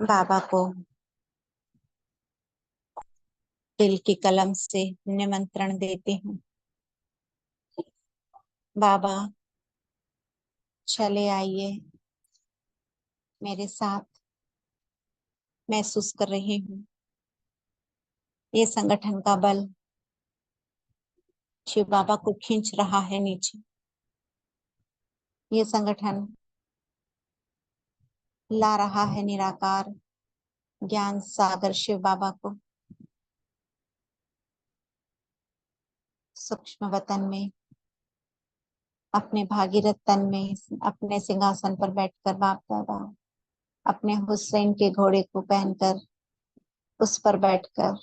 बाबा को दिल की कलम से निमंत्रण देती हूँ। बाबा, चले आइए मेरे साथ। महसूस कर रही हूँ ये संगठन का बल शिव बाबा को खींच रहा है नीचे। ये संगठन ला रहा है निराकार ज्ञान सागर शिव बाबा को सूक्ष्म वतन में, अपने भागीरथ तन में, अपने सिंहासन पर बैठकर बाप दादा अपने हुसैन के घोड़े को पहनकर उस पर बैठकर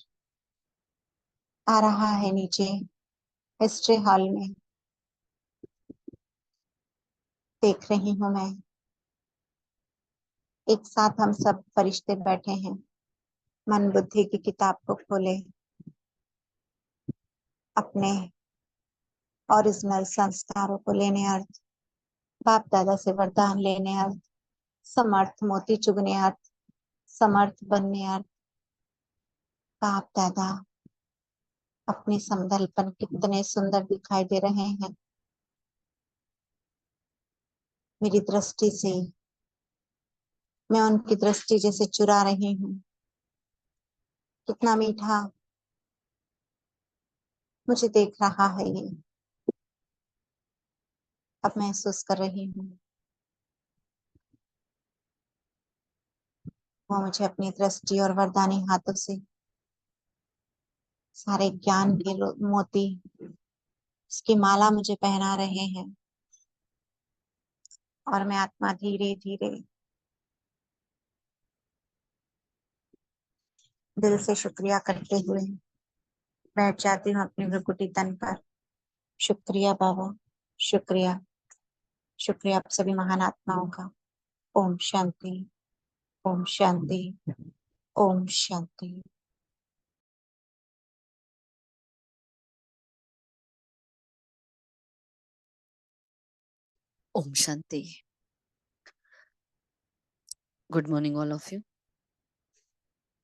आ रहा है नीचे हिस्ट्री हॉल में। देख रही हूँ मैं, एक साथ हम सब फरिश्ते बैठे हैं। मन बुद्धि की किताब को खोले, अपने ओरिजिनल संस्कारों को लेने अर्थ, बाप दादा से वरदान लेने अर्थ, समर्थ मोती चुगने अर्थ, समर्थ बनने अर्थ। बाप दादा अपने समदलपन कितने सुंदर दिखाई दे रहे हैं मेरी दृष्टि से। मैं उनकी दृष्टि जैसे चुरा रही हूँ। कितना मीठा मुझे देख रहा है ये। अब महसूस कर रही हूँ वो मुझे अपनी दृष्टि और वरदानी हाथों से सारे ज्ञान के मोती, इसकी माला मुझे पहना रहे हैं। और मैं आत्मा धीरे धीरे दिल से शुक्रिया करते हुए बैठ जाती हूँ अपनी भृकुटी तन पर। शुक्रिया बाबा, शुक्रिया, शुक्रिया आप सभी महान आत्माओं का। Om Shanti, Om Shanti, Om Shanti. Om Shanti. Good morning all of you.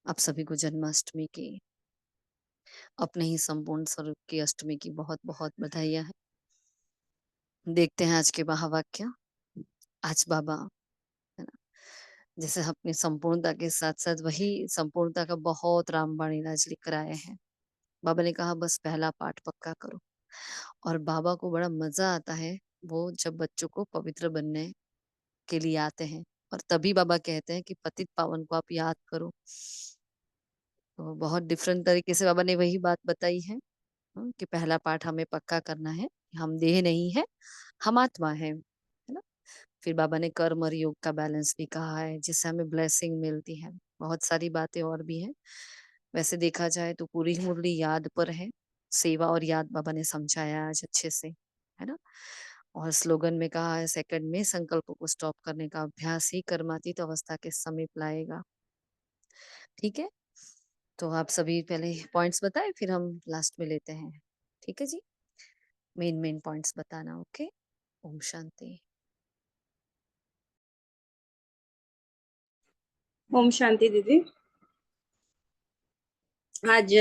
आप सभी को जन्माष्टमी की, अपने ही संपूर्ण स्वरूप की अष्टमी की बहुत बहुत बधाइयां हैं। देखते हैं आज के महावाक्य। आज बाबा, है ना, जैसे अपनी संपूर्णता के साथ साथ वही संपूर्णता का बहुत रामबाण इलाज लेकर आए हैं। बाबा ने कहा बस पहला पाठ पक्का करो। और बाबा को बड़ा मजा आता है वो जब बच्चों को पवित्र बनने के लिए आते हैं, और तभी बाबा कहते हैं कि पतित पावन को आप याद करो। तो बहुत डिफरेंट तरीके से बाबा ने वही बात बताई है, कि पहला पाठ हमें पक्का करना है। हम देह नहीं है, हम आत्मा है ना। फिर बाबा ने कर्म और योग का बैलेंस भी कहा है, जिससे हमें ब्लेसिंग मिलती है। बहुत सारी बातें और भी हैं। वैसे देखा जाए तो पूरी मुरली याद पर है। सेवा और याद बाबा ने समझाया आज अच्छे से, है ना। और स्लोगन में कहा है, सेकंड में संकल्प को स्टॉप करने का अभ्यास ही कर्मातीत अवस्था के समीप लाएगा। ठीक है, तो आप सभी पहले पॉइंट्स बताएं, फिर हम लास्ट में लेते हैं। ठीक है जी, मेन मेन पॉइंट्स बताना। ओके, ओम शांति। ओम शांति दीदी। आज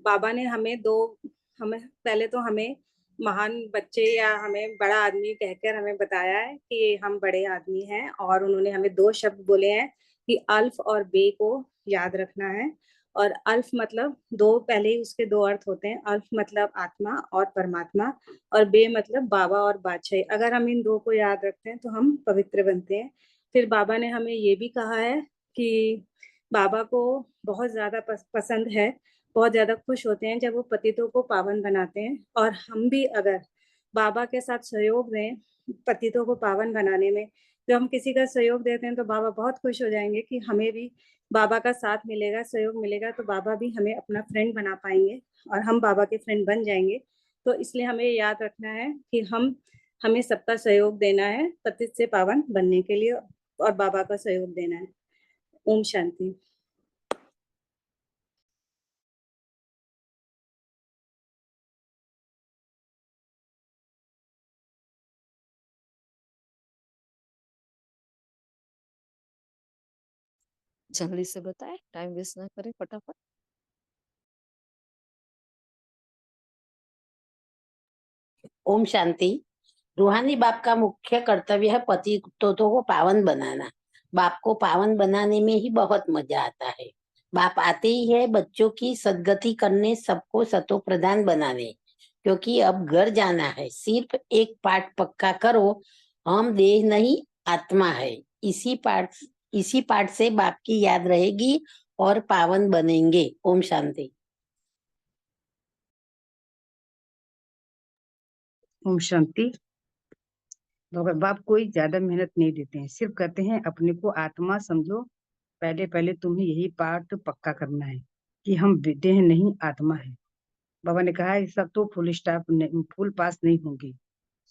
बाबा ने हमें पहले तो हमें महान बच्चे या हमें बड़ा आदमी कहकर हमें बताया है कि हम बड़े आदमी हैं, और उन्होंने हमें दो शब्द बोले हैं कि अल्फ और बे को याद रखना है। और अल्फ मतलब दो, पहले ही उसके दो अर्थ होते हैं। अल्फ मतलब आत्मा और परमात्मा, और बे मतलब बाबा और बादशाही। अगर हम इन दो को याद रखते हैं तो हम पवित्र बनते हैं। फिर बाबा ने हमें ये भी कहा है कि बाबा को बहुत ज्यादा पसंद है, बहुत ज्यादा खुश होते हैं जब वो पतितों को पावन बनाते हैं। और हम भी अगर बाबा के साथ सहयोग दें पतितों को पावन बनाने में, जो हम किसी का सहयोग देते हैं तो बाबा बहुत खुश हो जाएंगे कि हमें भी बाबा का साथ मिलेगा, सहयोग मिलेगा, तो बाबा भी हमें अपना फ्रेंड बना पाएंगे और हम बाबा के फ्रेंड बन जाएंगे। तो इसलिए हमें याद रखना है कि हमें सबका सहयोग देना है पतित से पावन बनने के लिए, और बाबा का सहयोग देना है। ओम शांति। जल्दी से बताएं, टाइम वेस्ट ना करें, फटाफट। ओम शांति। रूहानी बाप का मुख्य कर्तव्य है पतितों को पावन बनाना। बाप को पावन बनाने में ही बहुत मजा आता है। बाप आते ही है बच्चों की सदगति करने, सबको सतो प्रधान बनाने। क्योंकि अब घर जाना है, सिर्फ एक पाठ पक्का करो, हम देह नहीं आत्मा है। इसी पाठ से बाप की याद रहेगी और पावन बनेंगे। ओम शांति। ओम शांति। बाप कोई ज्यादा मेहनत नहीं देते हैं, सिर्फ कहते हैं अपने को आत्मा समझो। पहले पहले तुम्हें यही पाठ पक्का करना है कि हम देह नहीं आत्मा है। बाबा ने कहा है सब तो फुल पास नहीं होंगे,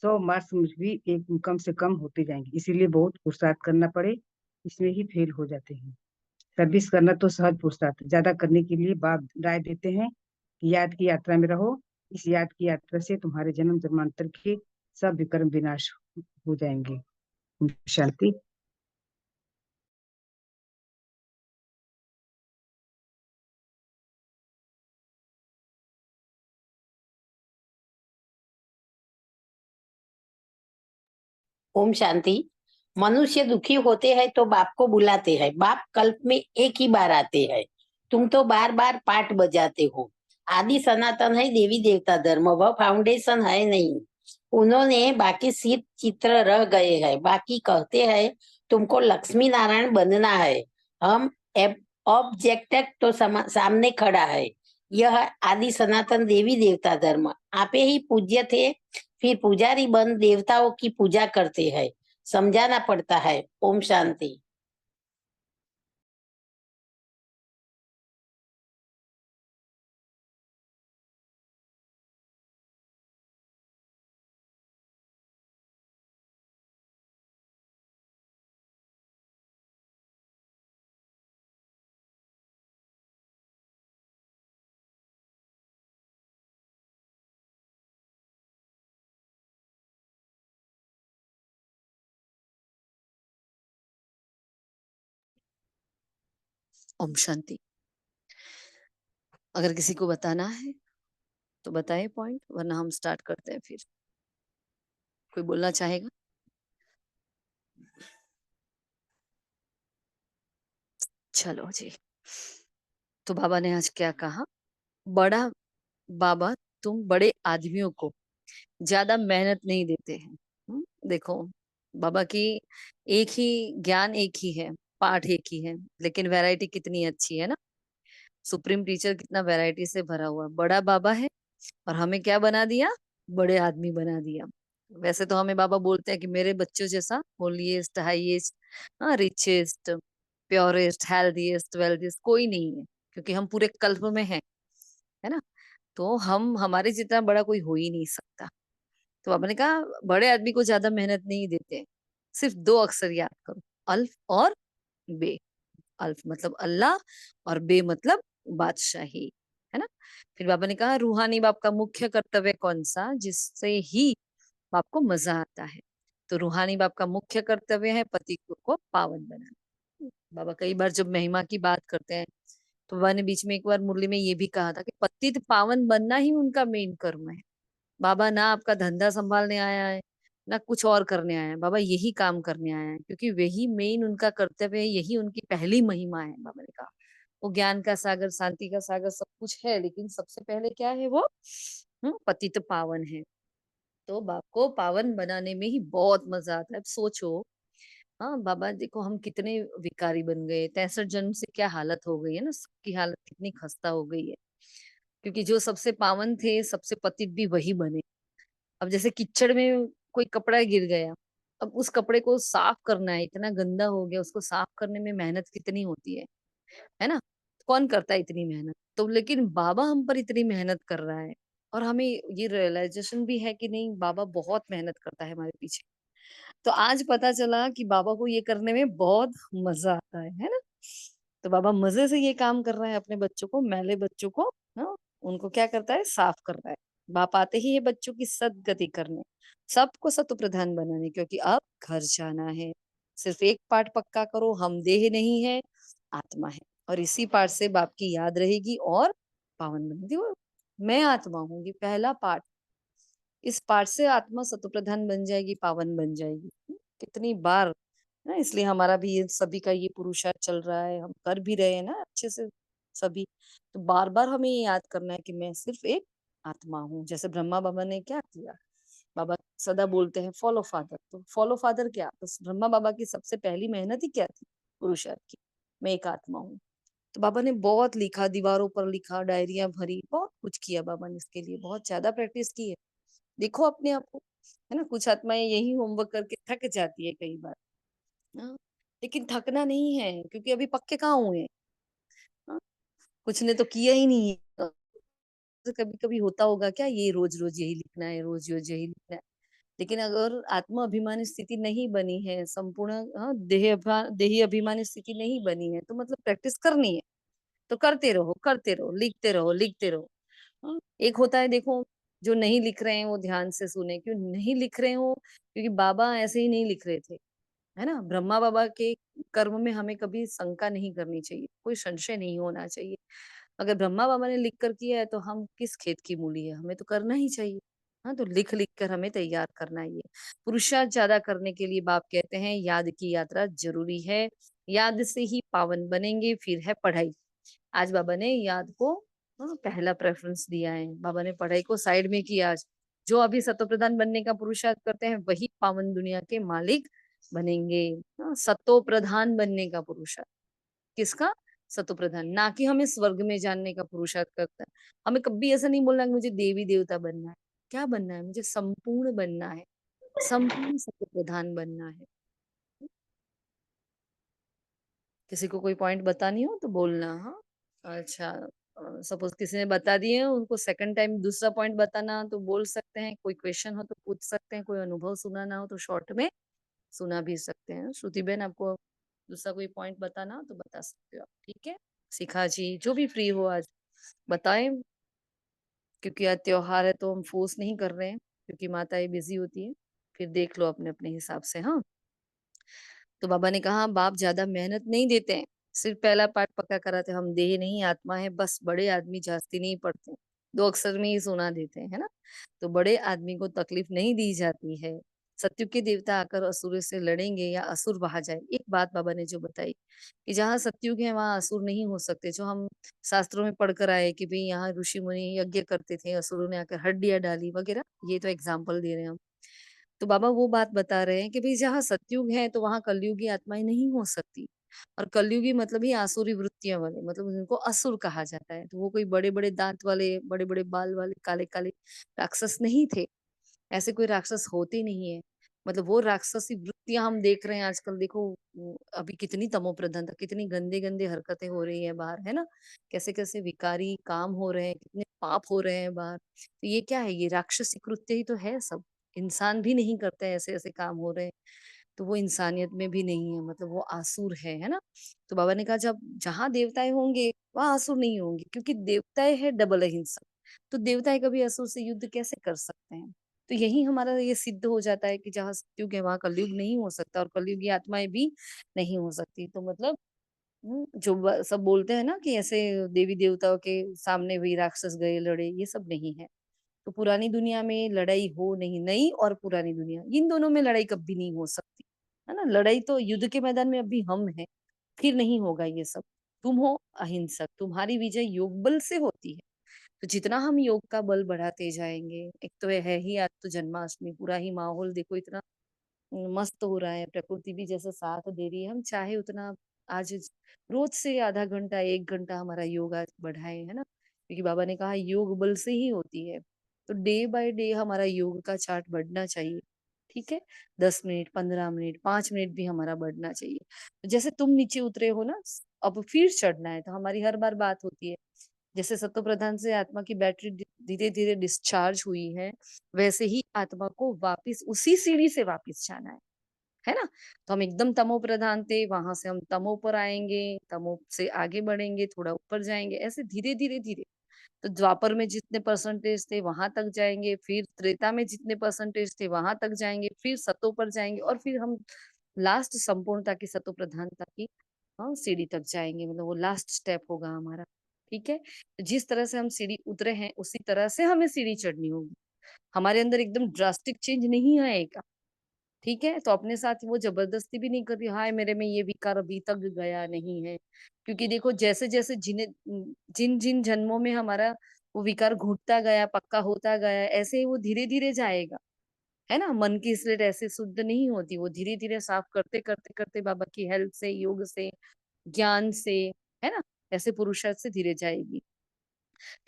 100 मार्क्स में भी एक कम से कम होते जाएंगे, इसीलिए बहुत पुरुषार्थ करना पड़े, इसमें ही फेल हो जाते हैं। सर्विस करना तो सहज पुरुषार्थ, ज्यादा करने के लिए बाप राय देते हैं कि याद की यात्रा में रहो। इस याद की यात्रा से तुम्हारे जन्म जन्मांतर के सब विकर्म विनाश हो जाएंगे। शांति। ओम शांति। मनुष्य दुखी होते हैं तो बाप को बुलाते हैं। बाप कल्प में एक ही बार आते हैं। तुम तो बार बार पाठ बजाते हो। आदि सनातन है देवी देवता धर्म, वह फाउंडेशन है नहीं। उन्होंने बाकी सिर्फ चित्र रह गए हैं। बाकी कहते हैं तुमको लक्ष्मी नारायण बनना है। हम ऑब्जेक्ट तो सामने खड़ा है। यह आदि सनातन देवी देवता धर्म। आपे ही पूज्य थे, फिर पुजारी बन देवताओं की पूजा करते हैं। समझाना पड़ता है। ओम शांति। ओम शांति। अगर किसी को बताना है तो बताए पॉइंट, वरना हम स्टार्ट करते हैं। फिर कोई बोलना चाहेगा? चलो जी। तो बाबा ने आज क्या कहा? बड़ा बाबा तुम बड़े आदमियों को ज्यादा मेहनत नहीं देते हैं। देखो, बाबा की एक ही ज्ञान एक ही है, पाठ एक ही है, लेकिन वैरायटी कितनी अच्छी है ना। सुप्रीम टीचर कितना वैरायटी से भरा हुआ। बड़ा बाबा है और हमें क्या बना दिया? बड़े आदमी बना दिया। वैसे तो हमें बाबा बोलते हैं कि मेरे बच्चों जैसा holiest, highest, richest, purest, healthiest, wealthiest कोई नहीं है, क्योंकि हम पूरे कल्प में हैं, है ना। तो हम हमारे जितना बड़ा कोई हो ही नहीं सकता। तो बाबा ने कहा बड़े आदमी को ज्यादा मेहनत नहीं देते, सिर्फ 2 अक्षर याद करो, अल्फ और बे। अल्फ मतलब अल्लाह और बे मतलब बादशाही, है ना। फिर बाबा ने कहा रूहानी बाप का मुख्य कर्तव्य कौन सा, जिससे ही बाप को मजा आता है। तो रूहानी बाप का मुख्य कर्तव्य है पति को पावन बनाना। बाबा कई बार जब महिमा की बात करते हैं तो बाबा ने बीच में एक बार मुरली में ये भी कहा था कि पतित पावन बनना ही उनका मेन कर्म है। बाबा ना आपका धंधा संभालने आया है, ना कुछ और करने आया है, बाबा यही काम करने आया है, क्योंकि वही मेन उनका कर्तव्य है, यही उनकी पहली महिमा है। बाबा ने कहा वो ज्ञान का सागर, शांति का सागर सब कुछ है, लेकिन सबसे पहले क्या है वो? पतित पावन है। तो बाप को पावन बनाने में ही बहुत मजा आता है। अब सोचो, हाँ बाबा देखो हम कितने विकारी बन गए, 63 जन्म से क्या हालत हो गई है ना, सबकी हालत कितनी खस्ता हो गई है। क्योंकि जो सबसे पावन थे, सबसे पतित भी वही बने। अब जैसे कीचड़ में कोई कपड़ा गिर गया, अब उस कपड़े को साफ करना है, इतना गंदा हो गया, उसको साफ करने में मेहनत कितनी होती है ना। कौन करता है इतनी मेहनत? तो लेकिन बाबा हम पर इतनी मेहनत कर रहा है, और हमें ये रियलाइजेशन भी है कि नहीं बाबा बहुत मेहनत करता है हमारे पीछे। तो आज पता चला कि बाबा को ये करने में बहुत मजा आता है ना। तो बाबा मजे से ये काम कर रहा है, अपने बच्चों को, मैले बच्चों को, हाँ, उनको क्या करता है? साफ कर रहा है। बाप आते ही ये बच्चों की सदगति करने, सबको सत्व प्रधान बनाने, क्योंकि अब घर जाना है। सिर्फ एक पाठ पक्का करो, हम देह नहीं है, आत्मा है। और इसी पाठ से बाप की याद रहेगी और पावन बनेगी। वो मैं आत्मा हूँ, ये पहला पाठ। इस पाठ से आत्मा सतोप्रधान बन जाएगी, पावन बन जाएगी। कितनी बार ना, इसलिए हमारा भी ये सभी का ये पुरुषार्थ चल रहा है, हम कर भी रहे हैं ना अच्छे से सभी। तो बार बार हमें ये याद करना है कि मैं सिर्फ एक आत्मा हूँ। जैसे ब्रह्मा बाबा ने क्या किया, बाबा सदा बोलते हैं फॉलो फादर। तो फॉलो फादर क्या, तो ब्रह्मा बाबा की सबसे पहली मेहनत ही क्या थी, पुरुषार्थ की, मैं एक आत्मा हूँ। तो बाबा ने बहुत लिखा, दीवारों पर लिखा, डायरियां भरी, बहुत कुछ किया बाबा ने इसके लिए, बहुत ज्यादा प्रैक्टिस की है। देखो अपने आप को, है ना। कुछ आत्माएं यही होमवर्क करके थक जाती है कई बार, हाँ, लेकिन थकना नहीं है, क्योंकि अभी पक्के कहाँ हुए हैं, हाँ? कुछ ने तो किया ही नहीं है। तो कभी कभी होता होगा क्या, ये रोज रोज यही लिखना है, रोज रोज यही लिखना है। लेकिन अगर आत्मा अभिमानी स्थिति नहीं बनी है, संपूर्ण, हाँ, देही अभिमानी स्थिति नहीं बनी है, तो मतलब प्रैक्टिस करनी है। तो करते रहो, करते रहो, लिखते रहो, लिखते रहो, हाँ। एक होता है, देखो, जो नहीं लिख रहे हैं वो ध्यान से सुने। क्यों नहीं लिख रहे हो, क्योंकि बाबा ऐसे ही नहीं लिख रहे थे, है ना। ब्रह्मा बाबा के कर्म में हमें कभी शंका नहीं करनी चाहिए, कोई संशय नहीं होना चाहिए। अगर ब्रह्मा बाबा ने लिख कर किया है तो हम किस खेत की मूली है, हमें तो करना ही चाहिए। हाँ, तो लिख लिख कर हमें तैयार करना ही है। पुरुषार्थ ज्यादा करने के लिए बाप कहते हैं याद की यात्रा जरूरी है, याद से ही पावन बनेंगे। फिर है पढ़ाई। आज बाबा ने याद को, हाँ, पहला प्रेफरेंस दिया है। बाबा ने पढ़ाई को साइड में किया आज। जो अभी सतो प्रधान बनने का पुरुषार्थ करते हैं वही पावन दुनिया के मालिक बनेंगे। हाँ, सतो प्रधान बनने का पुरुषार्थ किसका, सतो प्रधान, ना कि हमें स्वर्ग में जानने का पुरुषार्थ करता है। हमें कभी ऐसा नहीं बोलना कि मुझे देवी देवता बनना है। क्या बनना है, मुझे संपूर्ण बनना है, संपूर्ण सतो प्रधान बनना है। किसी को कोई पॉइंट बतानी हो तो बोलना, हाँ। अच्छा, सपोज किसी ने बता दिए, उनको सेकंड टाइम दूसरा पॉइंट बताना तो बोल सकते हैं। कोई क्वेश्चन हो तो पूछ सकते हैं, कोई अनुभव सुनाना हो तो शॉर्ट में सुना भी सकते हैं। श्रुति बहन, आपको दूसरा कोई पॉइंट बताना हो तो बता सकते हो आप, ठीक है। शिखा जी, जो भी फ्री हो आज बताएं, क्योंकि आज त्योहार है तो हम फोर्स नहीं कर रहे हैं, क्योंकि माताएं बिजी होती है। फिर देख लो अपने अपने हिसाब से, हाँ। तो बाबा ने कहा बाप ज्यादा मेहनत नहीं देते हैं, सिर्फ पहला पाठ पक्का कराते हैं। हम देह नहीं आत्मा है, बस बड़े आदमी जास्ती नहीं पढ़ते, दो अक्षर में ही सुना देते हैं, है ना। तो बड़े आदमी को तकलीफ नहीं दी जाती है। सत्युग के देवता आकर असुर से लड़ेंगे या असुर बहा जाए। एक बात बाबा ने जो बताई कि जहाँ सत्युग है वहां असुर नहीं हो सकते। जो हम शास्त्रों में पढ़कर आए कि भाई यहाँ ऋषि मुनि यज्ञ करते थे, असुरों ने आकर हड्डियां डाली वगैरह, ये तो एग्जाम्पल दे रहे हैं हम। तो बाबा वो बात बता रहे हैं कि भाई जहाँ सतयुग है तो वहां कलयुगी आत्माएं नहीं हो सकती। और कलयुगी मतलब ही आसुरी वृत्तियां वाले, मतलब उनको असुर कहा जाता है। तो वो कोई बड़े बड़े दांत वाले, बड़े बड़े बाल वाले, काले काले राक्षस नहीं थे। ऐसे कोई राक्षस होते नहीं है। मतलब वो राक्षसी वृत्तियां हम देख रहे हैं आजकल। देखो अभी कितनी तमोप्रधानता, कितनी गंदे गंदे हरकतें हो रही है बाहर, है ना। कैसे कैसे विकारी काम हो रहे हैं, कितने पाप हो रहे हैं बाहर। तो ये क्या है, ये राक्षसी कृत्य ही तो है सब। इंसान भी नहीं करते, ऐसे ऐसे काम हो रहे हैं। तो वो इंसानियत में भी नहीं है, मतलब वो आसुर है ना। तो बाबा ने कहा जब जहां देवताएं होंगे वहां आसुर नहीं होंगे, क्योंकि देवताएं है डबल अहिंसक। तो देवताएं कभी असुर से युद्ध कैसे कर सकते हैं। तो यही हमारा ये सिद्ध हो जाता है कि जहाँ सतयुग है वहां कलयुग नहीं हो सकता, और कलयुग की आत्माएं भी नहीं हो सकती। तो मतलब जो सब बोलते हैं ना कि ऐसे देवी देवताओं के सामने भी राक्षस गए लड़े, ये सब नहीं है। तो पुरानी दुनिया में लड़ाई हो नहीं, नई और पुरानी दुनिया, इन दोनों में लड़ाई कभी नहीं हो सकती, है ना। लड़ाई तो युद्ध के मैदान में अभी हम हैं, फिर नहीं होगा ये सब। तुम हो अहिंसक, तुम्हारी विजय योग बल से होती है। तो जितना हम योग का बल बढ़ाते जाएंगे, एक तो है ही आज तो जन्माष्टमी, पूरा ही माहौल देखो इतना मस्त हो रहा है, प्रकृति भी जैसा साथ दे रही है। हम चाहे उतना आज रोज से आधा घंटा, एक घंटा हमारा योग आज बढ़ाए, है ना। क्योंकि बाबा ने कहा योग बल से ही होती है। तो डे बाय डे हमारा योग का चार्ट बढ़ना चाहिए, ठीक है। 10 मिनट, 15 मिनट, 5 मिनट भी हमारा बढ़ना चाहिए। तो जैसे तुम नीचे उतरे हो ना, अब फिर चढ़ना है, तो हमारी हर बार बात होती है। जैसे सत्व प्रधान से आत्मा की बैटरी धीरे धीरे डिस्चार्ज हुई है, वैसे ही आत्मा को वापिस उसी सीढ़ी से वापिस जाना है ना। तो हम एकदम तमो प्रधान थे, वहां से हम तमो पर आएंगे, तमो से आगे बढ़ेंगे, थोड़ा ऊपर जाएंगे, ऐसे धीरे धीरे धीरे। तो द्वापर में जितने परसेंटेज थे वहां तक जाएंगे, फिर त्रेता में जितने परसेंटेज थे वहां तक जाएंगे, फिर सतो पर जाएंगे, और फिर हम लास्ट संपूर्णता की सतो प्रधानता की हाँ, सीढ़ी तक जाएंगे, मतलब वो लास्ट स्टेप होगा हमारा। ठीक है, तो जिस तरह से हम सीढ़ी उतरे हैं उसी तरह से हमें सीढ़ी चढ़नी होगी। हमारे अंदर एकदम ड्रास्टिक चेंज नहीं आएगा। ठीक है, तो अपने साथ वो जबरदस्ती भी नहीं करती, हाय मेरे में ये विकार अभी तक गया नहीं है। क्योंकि देखो जैसे जैसे जिन जिन जन्मों में हमारा वो विकार घुटता गया, पक्का होता गया, ऐसे ही वो धीरे धीरे जाएगा। है ना, मन की स्लेट ऐसे शुद्ध नहीं होती, वो धीरे धीरे साफ करते करते करते बाबा की हेल्प से, योग से, ज्ञान से, है ना, ऐसे पुरुषार्थ से धीरे जाएगी।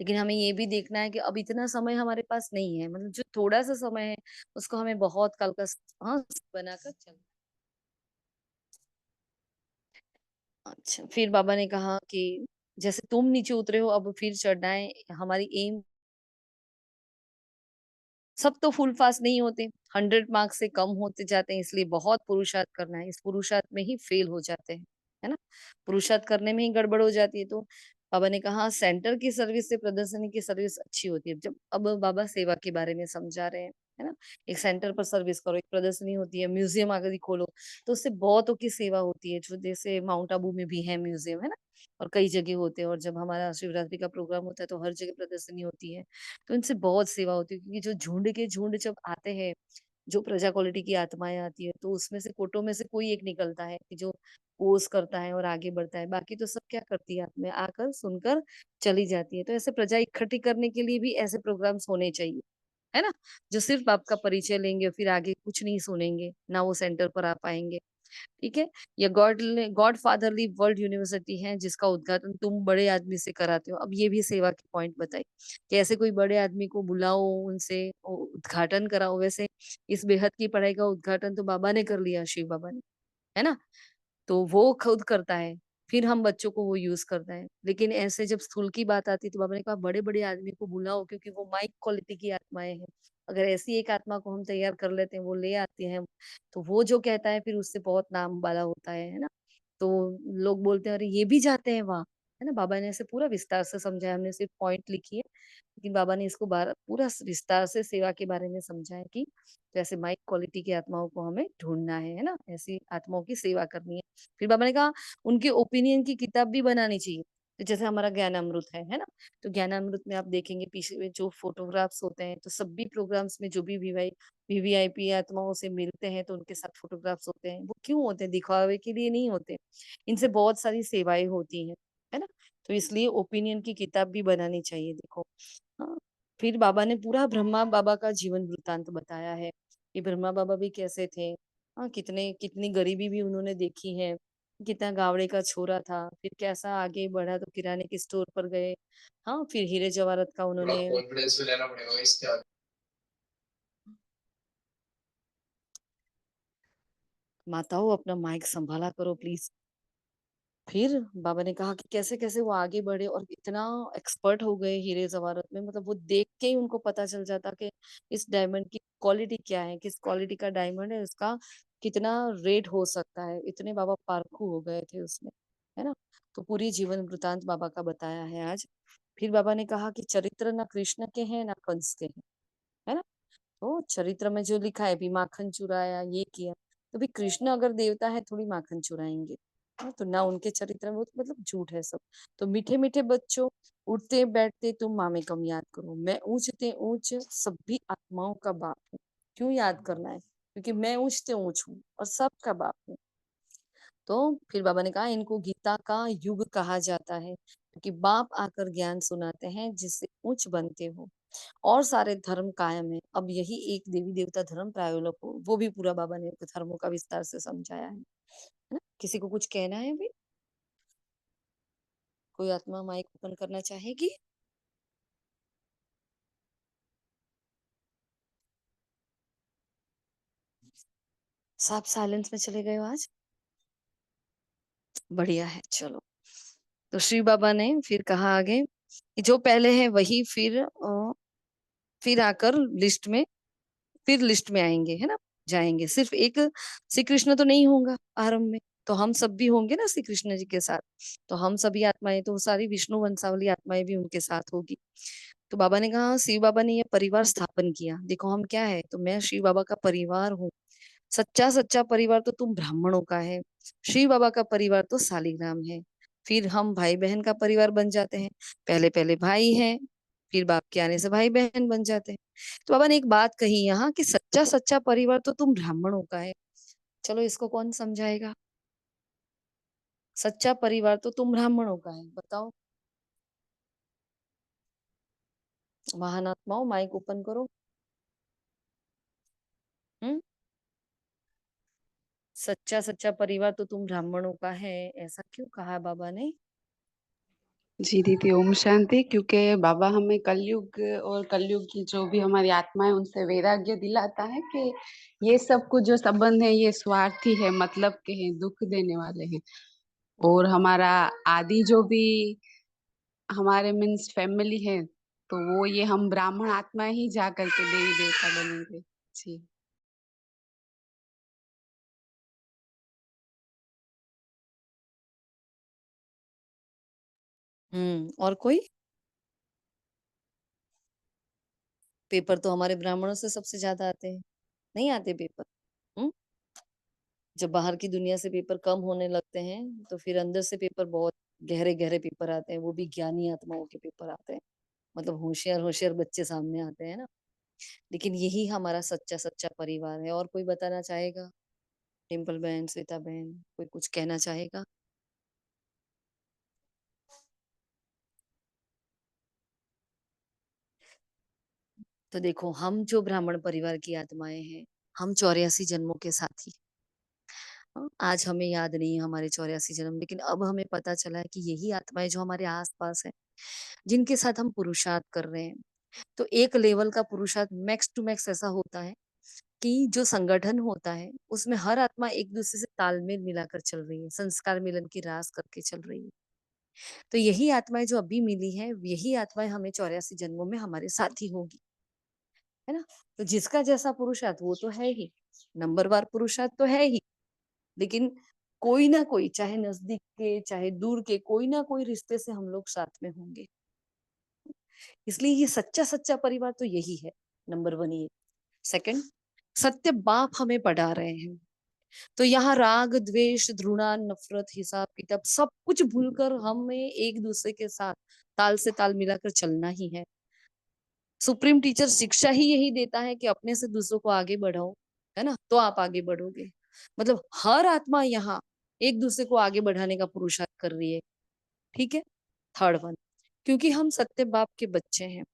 लेकिन हमें ये भी देखना है कि अब इतना समय हमारे पास नहीं है, मतलब जो थोड़ा सा समय है उसको हमें बहुत कल का हाँ बनाकर चलना। अच्छा, फिर बाबा ने कहा कि जैसे तुम नीचे उतरे हो, अब फिर चढ़ना है। हमारी एम, सब तो फुल फास्ट नहीं होते, 100 मार्क्स से कम होते जाते हैं, इसलिए बहुत पुरुषार्थ करना है। इस पुरुषार्थ में ही फेल हो जाते हैं, है ना, पुरुषार्थ करने में ही गड़बड़ हो जाती है। तो बाबा ने कहा सेंटर की सर्विस से प्रदर्शनी की सर्विस अच्छी होती है। जब अब बाबा सेवा के बारे में समझा रहे हैं, है ना, एक सेंटर पर सर्विस करो, एक प्रदर्शनी होती है, म्यूजियम अगर खोलो तो उससे बहुतों की सेवा होती है। जो जैसे माउंट आबू में भी है म्यूजियम, है ना, और कई जगह होते हैं। और जब हमारा शिवरात्रि का प्रोग्राम होता है तो हर जगह प्रदर्शनी होती है। तो इनसे बहुत सेवा होती है, क्योंकि जो झुंड के झुंड जब आते हैं, जो प्रजा क्वालिटी की आत्माएं आती है, तो उसमें से कोटों में से कोई एक निकलता है कि जो पोस करता है और आगे बढ़ता है। बाकी तो सब क्या करती है, आत्माएं आकर सुनकर चली जाती है। तो ऐसे प्रजा इकट्ठी करने के लिए भी ऐसे प्रोग्राम्स होने चाहिए, है ना, जो सिर्फ आपका परिचय लेंगे और फिर आगे कुछ नहीं सुनेंगे, ना वो सेंटर पर आ पाएंगे। ठीक है, ये गॉड फादरली वर्ल्ड यूनिवर्सिटी है, जिसका उद्घाटन तुम बड़े आदमी से कराते हो। अब ये भी सेवा के पॉइंट बताई कि ऐसे कोई बड़े आदमी को बुलाओ, उनसे उद्घाटन कराओ। वैसे इस बेहद की पढ़ाई का उद्घाटन तो बाबा ने कर लिया, शिव बाबा ने, है ना, तो वो खुद करता है, फिर हम बच्चों को वो यूज करता है। लेकिन ऐसे जब स्थूल की बात आती है तो बाबा ने कहा बड़े बड़े आदमी को बुलाओ, क्योंकि वो माइक क्वालिटी की आत्माएं हैं। अगर ऐसी एक आत्मा को हम तैयार कर लेते हैं, वो ले आते हैं, तो वो जो कहता है फिर उससे बहुत नाम वाला होता है ना। तो लोग बोलते हैं अरे ये भी जाते हैं वहां, है ना। बाबा ने ऐसे पूरा विस्तार से समझाया, हमने सिर्फ पॉइंट लिखी है, लेकिन बाबा ने इसको पूरा विस्तार से सेवा के बारे में समझाया कि तो ऐसे माइक क्वालिटी की आत्माओं को हमें ढूंढना है ना, ऐसी आत्माओं की सेवा करनी है। फिर बाबा ने कहा उनके ओपिनियन की किताब भी बनानी चाहिए। तो जैसे हमारा ज्ञान अमृत है ना, तो ज्ञान अमृत में आप देखेंगे पीछे में जो फोटोग्राफ्स होते हैं, तो सभी प्रोग्राम्स में जो भी वीवीआईपी आत्माओं से मिलते हैं तो उनके साथ फोटोग्राफ्स होते हैं। वो क्यों होते हैं? दिखावे के लिए नहीं होते, इनसे बहुत सारी सेवाएं होती हैं, है ना। तो इसलिए ओपिनियन की किताब भी बनानी चाहिए। देखो, हाँ, फिर बाबा ने पूरा ब्रह्मा बाबा का जीवन वृत्तांत बताया है कि ब्रह्मा बाबा भी कैसे थे। हाँ, कितने कितनी गरीबी भी उन्होंने देखी है, कितना गावड़े का छोरा था, फिर कैसा आगे बढ़ा तो किराने के स्टोर पर गए। हाँ, फिर हीरे जवाहरत का उन्होंने कॉन्फिडेंस भी लेना पड़ेगा इसके आगे। माताओं अपना माइक संभाला करो प्लीज। फिर बाबा ने कहा कि कैसे कैसे वो आगे बढ़े और इतना एक्सपर्ट हो गए हीरे जवाहरत में, मतलब वो देख के ही उनको पता चल जाता कि इस डायमंड की क्वालिटी क्या है, किस क्वालिटी का डायमंड है, उसका कितना रेट हो सकता है। इतने बाबा पारखू हो गए थे उसमें, है ना। तो पूरी जीवन वृतांत बाबा का बताया है आज। फिर बाबा ने कहा कि चरित्र ना कृष्ण के हैं ना कंस के हैं, है ना। तो चरित्र में जो लिखा है भी माखन चुराया, ये किया, तो भी कृष्ण अगर देवता है थोड़ी माखन चुराएंगे, हाँ, तो ना उनके चरित्र में, वो तो मतलब झूठ है सब। तो मीठे मीठे बच्चों, उठते बैठते तुम माँ में कम याद करो, मैं ऊंचते ऊंच सभी आत्माओं का बाप हूँ। क्यों याद करना है? क्योंकि मैं ऊंचते ऊंच हूँ और सबका बाप हूँ। तो फिर बाबा ने कहा इनको गीता का युग कहा जाता है, क्योंकि बाप आकर ज्ञान सुनाते हैं जिससे उच्च बनते हो और सारे धर्म कायम है। अब यही एक देवी देवता धर्म प्रायोलक हो, वो भी पूरा बाबा ने धर्मों का विस्तार से समझाया है ना। किसी को कुछ कहना है भी? कोई आत्मा माइक ओपन करना चाहेगी? सब साइलेंस में चले गए हो आज? बढ़िया है, चलो। तो श्री बाबा ने फिर कहा आगे कि जो पहले है वही फिर आकर लिस्ट में आएंगे, है ना, जाएंगे। सिर्फ एक श्री कृष्ण तो नहीं होगा आरंभ में, तो हम सब भी होंगे ना श्री कृष्ण जी के साथ। तो हम सभी आत्माएं, तो सारी विष्णु वंशावली आत्माएं भी उनके साथ होगी। तो बाबा ने कहा शिव बाबा ने ये परिवार स्थापन किया। देखो हम क्या है, तो मैं शिव बाबा का परिवार हूँ। सच्चा सच्चा परिवार तो तुम ब्राह्मणों का है, श्री बाबा का परिवार तो सालिग्राम है। फिर हम भाई बहन का परिवार बन जाते हैं। पहले पहले भाई हैं, फिर बाप के आने से भाई बहन बन जाते हैं। तो बाबा ने एक बात कही यहाँ कि सच्चा सच्चा परिवार तो तुम ब्राह्मणों का है। चलो इसको कौन समझाएगा? सच्चा परिवार तो तुम ब्राह्मणों का है, बताओ। महान आत्माओं, माइक ओपन करो। हम्म। सच्चा सच्चा परिवार तो तुम ब्राह्मणों का है, ऐसा क्यों कहा बाबा ने? जी दीदी, ओम शांति। क्योंकि बाबा हमें कलयुग और कलयुग की जो भी हमारी आत्मा है उनसे वैराग्य दिलाता है कि ये सब कुछ जो संबंध है ये स्वार्थी है, मतलब के हैं, दुख देने वाले हैं। और हमारा आदि जो भी हमारे मीन्स फैमिली है, तो वो ये हम ब्राह्मण आत्मा ही जा करके देवी देवता बनेंगे। जी। और कोई? पेपर तो हमारे ब्राह्मणों से सबसे ज्यादा आते हैं, नहीं आते पेपर? हम्म। जब बाहर की दुनिया से पेपर कम होने लगते हैं तो फिर अंदर से पेपर बहुत गहरे गहरे पेपर आते हैं, वो भी ज्ञानी आत्माओं के पेपर आते हैं। मतलब होशियार होशियार बच्चे सामने आते हैं ना। लेकिन यही हमारा सच्चा सच्चा परिवार है। और कोई बताना चाहेगा? टिम्पल बहन, श्वेता बहन, कोई कुछ कहना चाहेगा? तो देखो, हम जो ब्राह्मण परिवार की आत्माएं हैं, हम 84 जन्मों के साथी। हाँ, आज हमें याद नहीं है हमारे 84 जन्म, लेकिन अब हमें पता चला है कि यही आत्माएं जो हमारे आसपास है, जिनके साथ हम पुरुषार्थ कर रहे हैं। तो एक लेवल का पुरुषार्थ मैक्स टू मैक्स ऐसा होता है कि जो संगठन होता है उसमें हर आत्मा एक दूसरे से तालमेल मिलाकर चल रही है, संस्कार मिलन की रास करके चल रही है। तो यही आत्माएं जो अभी मिली है, यही आत्माएं हमें 84 जन्मों में हमारे साथी होगी, है ना। तो जिसका जैसा पुरुषार्थ वो तो है ही, नंबरवार पुरुषार्थ तो है ही। लेकिन कोई ना कोई, चाहे नजदीक के चाहे दूर के, कोई ना कोई रिश्ते से हम लोग साथ में होंगे। इसलिए ये सच्चा सच्चा परिवार तो यही है, नंबर वन ये। सेकंड, सत्य बाप हमें पढ़ा रहे हैं। तो यहाँ राग द्वेष घृणा नफरत हिसाब किताब सब कुछ भूलकर हमें एक दूसरे के साथ ताल से ताल मिलाकर चलना ही है। सुप्रीम टीचर शिक्षा ही यही देता है कि अपने से दूसरों को आगे बढ़ाओ, है ना, तो आप आगे बढ़ोगे। मतलब हर आत्मा यहाँ एक दूसरे को आगे बढ़ाने का पुरुषार्थ कर रही है। ठीक है। थर्ड वन, क्योंकि हम सत्य बाप के बच्चे हैं,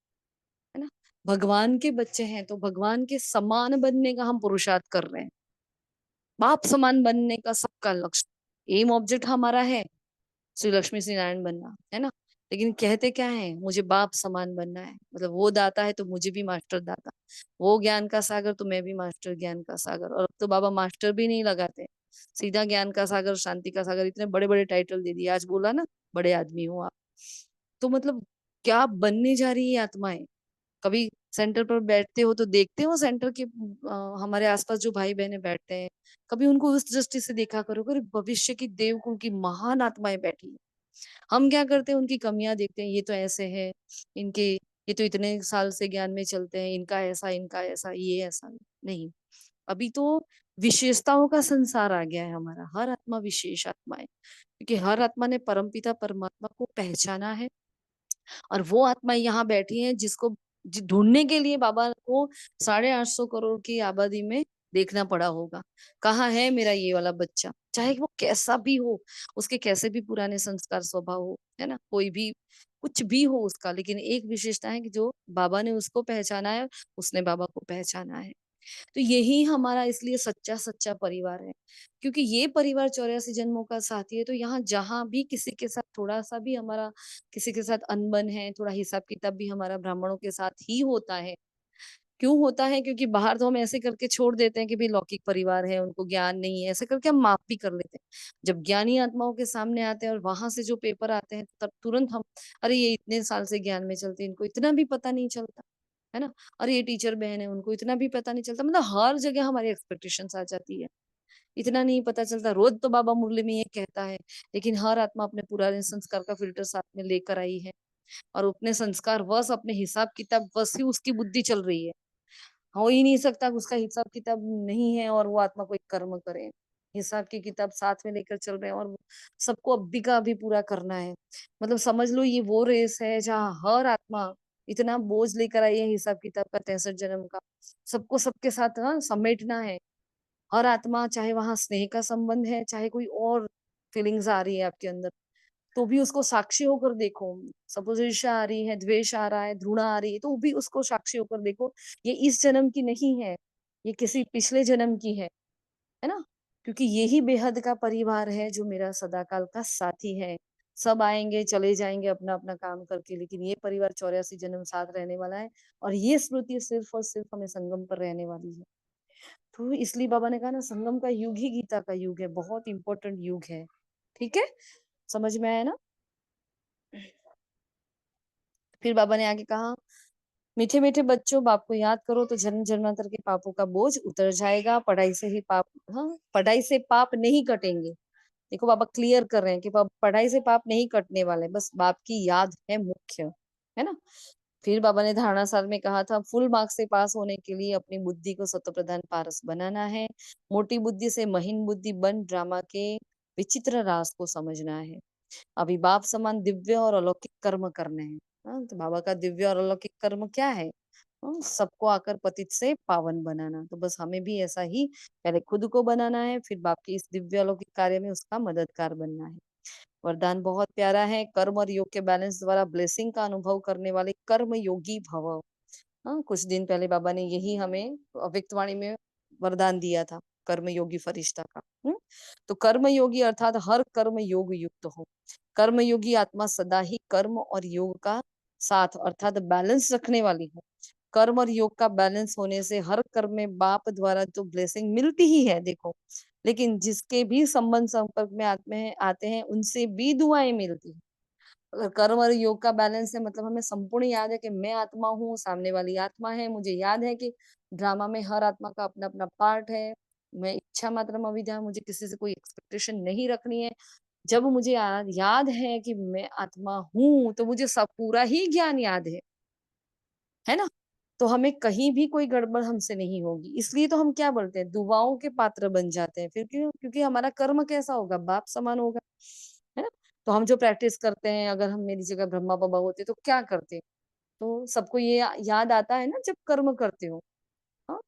है ना, भगवान के बच्चे हैं, तो भगवान के समान बनने का हम पुरुषार्थ कर रहे हैं। बाप समान बनने का सबका लक्ष्य, एम ऑब्जेक्ट हमारा है श्री लक्ष्मी श्री नारायण बनना, है ना। लेकिन कहते क्या है, मुझे बाप समान बनना है। मतलब वो दाता है तो मुझे भी मास्टर दाता, वो ज्ञान का सागर तो मैं भी मास्टर ज्ञान का सागर। और अब तो बाबा मास्टर भी नहीं लगाते, सीधा ज्ञान का सागर, शांति का सागर, इतने बड़े बड़े टाइटल दे दिए। आज बोला ना, बड़े आदमी हो आप। तो मतलब क्या बनने जा रही है आत्माएं? कभी सेंटर पर बैठते हो तो देखते हो सेंटर के हमारे आसपास जो भाई बहने बैठते हैं, कभी उनको उस दृष्टि से देखा करो कि भविष्य की देवकुल की महान आत्माएं बैठी है। हम क्या करते हैं, उनकी कमियां देखते हैं, ये तो ऐसे है, इनके ये तो इतने साल से ज्ञान में चलते हैं, इनका ऐसा, ये ऐसा नहीं। अभी तो विशेषताओं का संसार आ गया है हमारा। हर आत्मा विशेष आत्मा है, क्योंकि हर आत्मा ने परमपिता परमात्मा को पहचाना है। और वो आत्मा यहाँ बैठी है जिसको ढूंढने के लिए बाबा को 850 करोड़ की आबादी में देखना पड़ा होगा। कहाँ है मेरा ये वाला बच्चा? चाहे वो कैसा भी हो, उसके कैसे भी पुराने संस्कार स्वभाव हो, है ना, कोई भी कुछ भी हो उसका, लेकिन एक विशेषता है कि जो बाबा ने उसको पहचाना है, उसने बाबा को पहचाना है। तो यही हमारा इसलिए सच्चा सच्चा परिवार है, क्योंकि ये परिवार 84 जन्मों का साथी है। तो यहाँ जहां भी किसी के साथ थोड़ा सा भी हमारा किसी के साथ अनबन है, थोड़ा हिसाब किताब भी हमारा ब्राह्मणों के साथ ही होता है। क्यों होता है? क्योंकि बाहर तो हम ऐसे करके छोड़ देते हैं कि भाई लौकिक परिवार है, उनको ज्ञान नहीं है, ऐसे करके हम माफ भी कर लेते हैं। जब ज्ञानी आत्माओं के सामने आते हैं और वहां से जो पेपर आते हैं, तब तुरंत हम, अरे ये इतने साल से ज्ञान में चलते हैं, इनको इतना भी पता नहीं चलता, है ना। अरे ये टीचर बहन है, उनको इतना भी पता नहीं चलता। मतलब हर जगह हमारी एक्सपेक्टेशंस आ जाती है, इतना नहीं पता चलता। रोज तो बाबा मुरली में ये कहता है, लेकिन हर आत्मा अपने पुराने संस्कार का फिल्टर साथ में लेकर आई है, और अपने संस्कार वश, अपने हिसाब किताब वश ही उसकी बुद्धि चल रही है। हो ही नहीं सकता, उसका हिसाब किताब नहीं है और वो आत्मा कोई कर्म करे। हिसाब की किताब साथ में लेकर चल रहे हैं और सबको अभी का अभी पूरा करना है। मतलब समझ लो ये वो रेस है जहाँ हर आत्मा इतना बोझ लेकर आई है हिसाब किताब का 63 जन्म का। सबको सबके साथ समेटना है। हर आत्मा, चाहे वहां स्नेह का संबंध है, चाहे कोई और फीलिंग्स आ रही है आपके अंदर, तो भी उसको साक्षी होकर देखो। सपोज ईर्ष्या आ रही है, द्वेष आ रहा है, घृणा आ रही है, तो भी उसको साक्षी होकर देखो। ये इस जन्म की नहीं है, ये किसी पिछले जन्म की है ना। क्योंकि यही बेहद का परिवार है जो मेरा सदाकाल का साथी है। सब आएंगे चले जाएंगे अपना अपना काम करके, लेकिन ये परिवार 84 जन्म साथ रहने वाला है। और ये स्मृति सिर्फ और सिर्फ हमें संगम पर रहने वाली है। तो इसलिए बाबा ने कहा ना, संगम का युग ही गीता का युग है, बहुत इंपॉर्टेंट युग है। ठीक है, समझ में आया ना। फिर बाबा ने आगे कहा, मीठे मीठे बच्चों, बाप को याद करो तो जन्म जन्मांतर के पापों का बोझ उतर जाएगा। पढ़ाई से ही पाप, हाँ, पढ़ाई से पाप नहीं कटेंगे। देखो बाबा क्लियर कर रहे हैं कि पढ़ाई से पाप नहीं कटने वाले, बस बाप की याद है मुख्य, है ना। फिर बाबा ने धारणा सार में कहा था, फुल मार्क्स से पास होने के लिए अपनी बुद्धि को सत्व प्रधान पारस बनाना है। मोटी बुद्धि से महीन बुद्धि बन ड्रामा के विचित्र राज को समझना है। अभी बाप समान दिव्य और अलौकिक कर्म करने हैं। हाँ, तो बाबा का दिव्य और अलौकिक कर्म क्या है? सबको आकर पतित से पावन बनाना। तो बस हमें भी ऐसा ही पहले खुद को बनाना है, फिर बाप के इस दिव्य अलौकिक कार्य में उसका मददगार बनना है। वरदान बहुत प्यारा है, कर्म और योग के बैलेंस द्वारा ब्लेसिंग का अनुभव करने वाले कर्म योगी भव। हाँ, कुछ दिन पहले बाबा ने यही हमें अव्यक्तवाणी में वरदान दिया था, कर्म योगी फरिश्ता का। तो कर्म योगी अर्थात हर कर्म योग युक्त हो। कर्म योगी आत्मा सदा ही कर्म और योग का साथ अर्थात बैलेंस रखने वाली हो। कर्म और योग का बैलेंस होने से हर कर्म में बाप द्वारा तो ब्लेसिंग मिलती ही है, देखो, लेकिन जिसके भी संबंध संपर्क में आते हैं उनसे भी दुआएं मिलती है। अगर कर्म और योग का बैलेंस है, मतलब हमें संपूर्ण याद है कि मैं आत्मा हूँ, सामने वाली आत्मा है। मुझे याद है कि ड्रामा में हर आत्मा का अपना अपना पार्ट है। मैं इच्छा मात्र अविद्या, मुझे किसी से कोई एक्सपेक्टेशन नहीं रखनी है। जब मुझे याद है कि मैं आत्मा हूँ, तो मुझे सब पूरा ही ज्ञान याद है ना। तो हमें कहीं भी कोई गड़बड़ हमसे नहीं होगी। इसलिए तो हम क्या बोलते हैं, दुआओं के पात्र बन जाते हैं। फिर क्यों? क्योंकि हमारा कर्म कैसा होगा, बाप समान होगा, है ना। तो हम जो प्रैक्टिस करते हैं, अगर हम मेरी जगह ब्रह्मा बाबा होते तो क्या करते? तो सबको ये याद आता है ना जब कर्म करते हो। हाँ,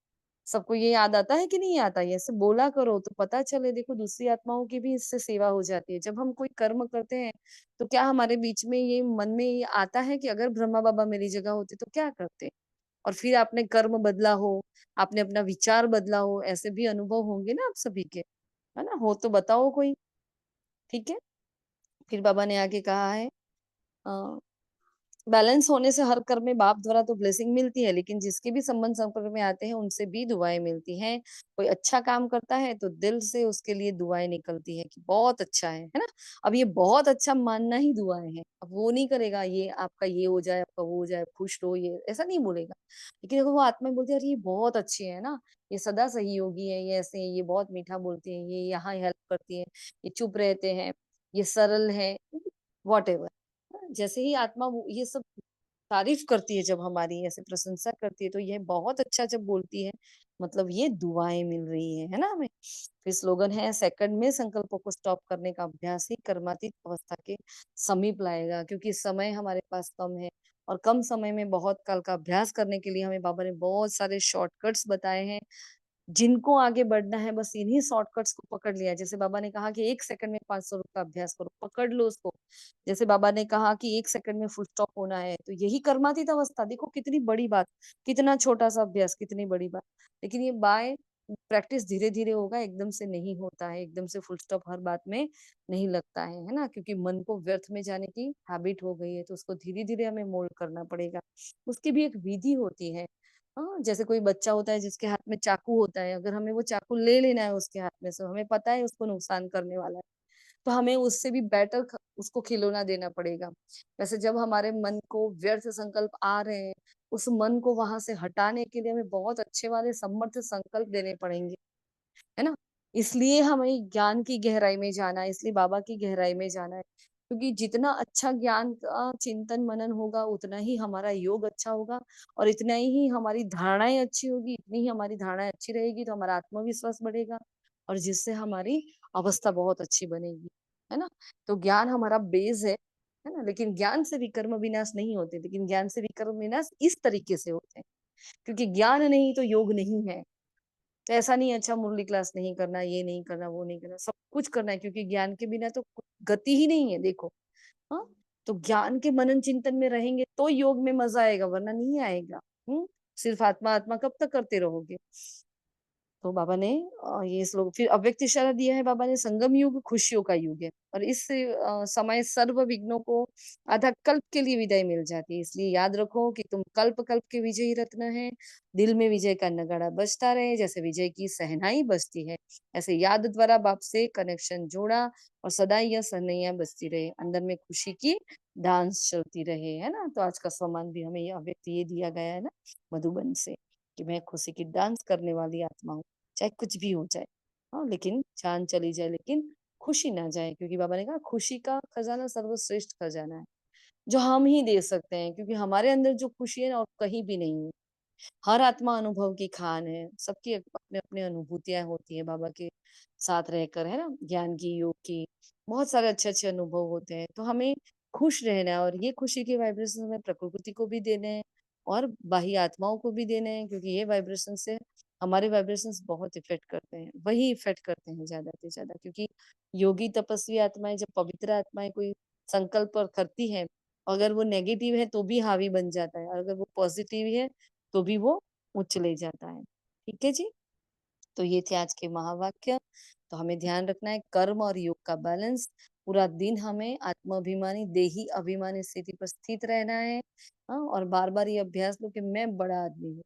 सबको ये याद आता है कि नहीं आता? ये ऐसे बोला करो तो पता चले। देखो दूसरी आत्माओं की भी इससे सेवा हो जाती है। जब हम कोई कर्म करते हैं तो क्या हमारे बीच में ये मन में ये आता है कि अगर ब्रह्मा बाबा मेरी जगह होते तो क्या करते? और फिर आपने कर्म बदला हो, आपने अपना विचार बदला हो, ऐसे भी अनुभव होंगे ना आप सभी के, है ना। हो तो बताओ कोई। ठीक है, फिर बाबा ने आगे कहा है, बैलेंस होने से हर कर्म में बाप द्वारा तो ब्लेसिंग मिलती है, लेकिन जिसके भी संबंध संपर्क में आते हैं उनसे भी दुआएं मिलती हैं। कोई अच्छा काम करता है तो दिल से उसके लिए दुआएं निकलती है कि बहुत अच्छा है ना। अब ये बहुत अच्छा मानना ही दुआएं हैं। अब वो नहीं करेगा ये आपका ये हो जाए, आपका वो हो जाए, खुश रहो, ये ऐसा नहीं बोलेगा। लेकिन अगर वो आत्मा बोलती है, अरे ये बहुत अच्छी है ना, ये सदा सहयोगी है, ये ऐसे है, ये बहुत मीठा बोलती है, ये यहाँ हेल्प करती है, ये चुप रहते हैं, ये सरल है, वॉट एवर। जैसे ही आत्मा ये सब तारीफ करती है, जब हमारी ऐसे प्रशंसा करती है, तो यह बहुत अच्छा जब बोलती है, मतलब ये दुआएं मिल रही है ना हमें। फिर स्लोगन है, सेकंड में संकल्पों को स्टॉप करने का अभ्यास ही कर्मातीत अवस्था के समीप लाएगा। क्योंकि समय हमारे पास कम है और कम समय में बहुत काल का अभ्यास करने के लिए हमें बाबा ने बहुत सारे शॉर्टकट्स बताए हैं। जिनको आगे बढ़ना है बस इन्हीं शॉर्टकट्स को पकड़ लिया। जैसे बाबा ने कहा कि 1 सेकंड में 500 रुपये का अभ्यास करो, पकड़ लो उसको। जैसे बाबा ने कहा कि 1 सेकंड में फुल स्टॉप होना है, तो यही कर्मातीत अवस्था। देखो कितनी बड़ी बात, कितना छोटा सा अभ्यास, कितनी बड़ी बात। लेकिन ये बाय प्रैक्टिस धीरे धीरे होगा, एकदम से नहीं होता है। एकदम से फुल स्टॉप हर बात में नहीं लगता है ना। क्योंकि मन को व्यर्थ में जाने की हैबिट हो गई है, तो उसको धीरे धीरे हमें मोल्ड करना पड़ेगा। उसकी भी एक विधि होती है। हाँ, जैसे कोई बच्चा होता है जिसके हाथ में चाकू होता है, अगर हमें वो चाकू ले लेना है उसके हाथ में से, हमें पता है उसको नुकसान करने वाला है, तो हमें उससे भी बेटर उसको खिलौना देना पड़ेगा। वैसे जब हमारे मन को व्यर्थ संकल्प आ रहे हैं, उस मन को वहां से हटाने के लिए हमें बहुत अच्छे वाले समर्थ संकल्प देने पड़ेंगे, है ना। इसलिए हमें ज्ञान की गहराई में जाना है, इसलिए बाबा की गहराई में जाना है। क्योंकि जितना अच्छा ज्ञान का चिंतन मनन होगा उतना ही हमारा योग अच्छा होगा, और इतना ही हमारी धारणाएं अच्छी होगी, इतनी ही हमारी धारणाएं अच्छी रहेगी तो हमारा आत्मविश्वास बढ़ेगा, और जिससे हमारी अवस्था बहुत अच्छी बनेगी, है ना। तो ज्ञान हमारा बेस है ना। लेकिन ज्ञान से विकर्म विनाश नहीं होते, लेकिन ज्ञान से विकर्म विनाश इस तरीके से होते हैं, क्योंकि ज्ञान नहीं तो योग नहीं है। तो ऐसा नहीं अच्छा मुरली क्लास नहीं करना, ये नहीं करना, वो नहीं करना, सब कुछ करना है, क्योंकि ज्ञान के बिना तो गति ही नहीं है, देखो। हाँ, तो ज्ञान के मनन चिंतन में रहेंगे तो योग में मजा आएगा, वरना नहीं आएगा। सिर्फ आत्मा आत्मा कब तक करते रहोगे। तो बाबा ने ये श्लोक, फिर अव्यक्त इशारा दिया है बाबा ने, संगम युग खुशियों का युग है, और इस समय सर्व विघ्नों को आधा कल्प के लिए विदाई मिल जाती है। इसलिए याद रखो कि तुम कल्प कल्प के विजयी रत्न है। दिल में विजय का नगाड़ा बजता रहे, जैसे विजय की सहनाई बजती है, ऐसे याद द्वारा बाप से कनेक्शन जोड़ा, और सदा यह सहनैया बजती रहे, अंदर में खुशी की डांस चलती रहे, है ना। तो आज का सम्मान भी हमें यह अव्यक्त ये दिया गया है ना, मधुबन से, कि मैं खुशी की डांस करने वाली आत्मा हूँ, चाहे कुछ भी हो जाए। हाँ, लेकिन जान चली जाए लेकिन खुशी ना जाए, क्योंकि बाबा ने कहा खुशी का खजाना सर्वश्रेष्ठ खजाना है, जो हम ही दे सकते हैं, क्योंकि हमारे अंदर जो खुशी है ना और कहीं भी नहीं है। हर आत्मा अनुभव की खान है, सबकी अपने अपने अनुभूतियां होती है बाबा के साथ रहकर, है ना। ज्ञान की, योग की, बहुत सारे अच्छे अच्छे अनुभव होते हैं। तो हमें खुश रहना है, और ये खुशी के वाइब्रेशन हमें प्रकृति को भी देने हैं और बाह्य आत्माओं को भी देने हैं, क्योंकि ये वाइब्रेशन से हमारे वाइब्रेशंस बहुत इफेक्ट करते हैं, वही इफेक्ट करते हैं ज्यादा से ज्यादा। क्योंकि योगी तपस्वी आत्माएं, जब पवित्र आत्माएं कोई संकल्प करती है, अगर वो नेगेटिव है तो भी हावी बन जाता है, और अगर वो पॉजिटिव है तो भी वो उच्च ले जाता है। ठीक है जी। तो ये थे आज के महावाक्य। तो हमें ध्यान रखना है कर्म और योग का बैलेंस। पूरा दिन हमें आत्माभिमानी देही अभिमानी स्थिति पर स्थित रहना है। हाँ, और बार बार ये अभ्यास लो कि मैं बड़ा आदमी हूँ,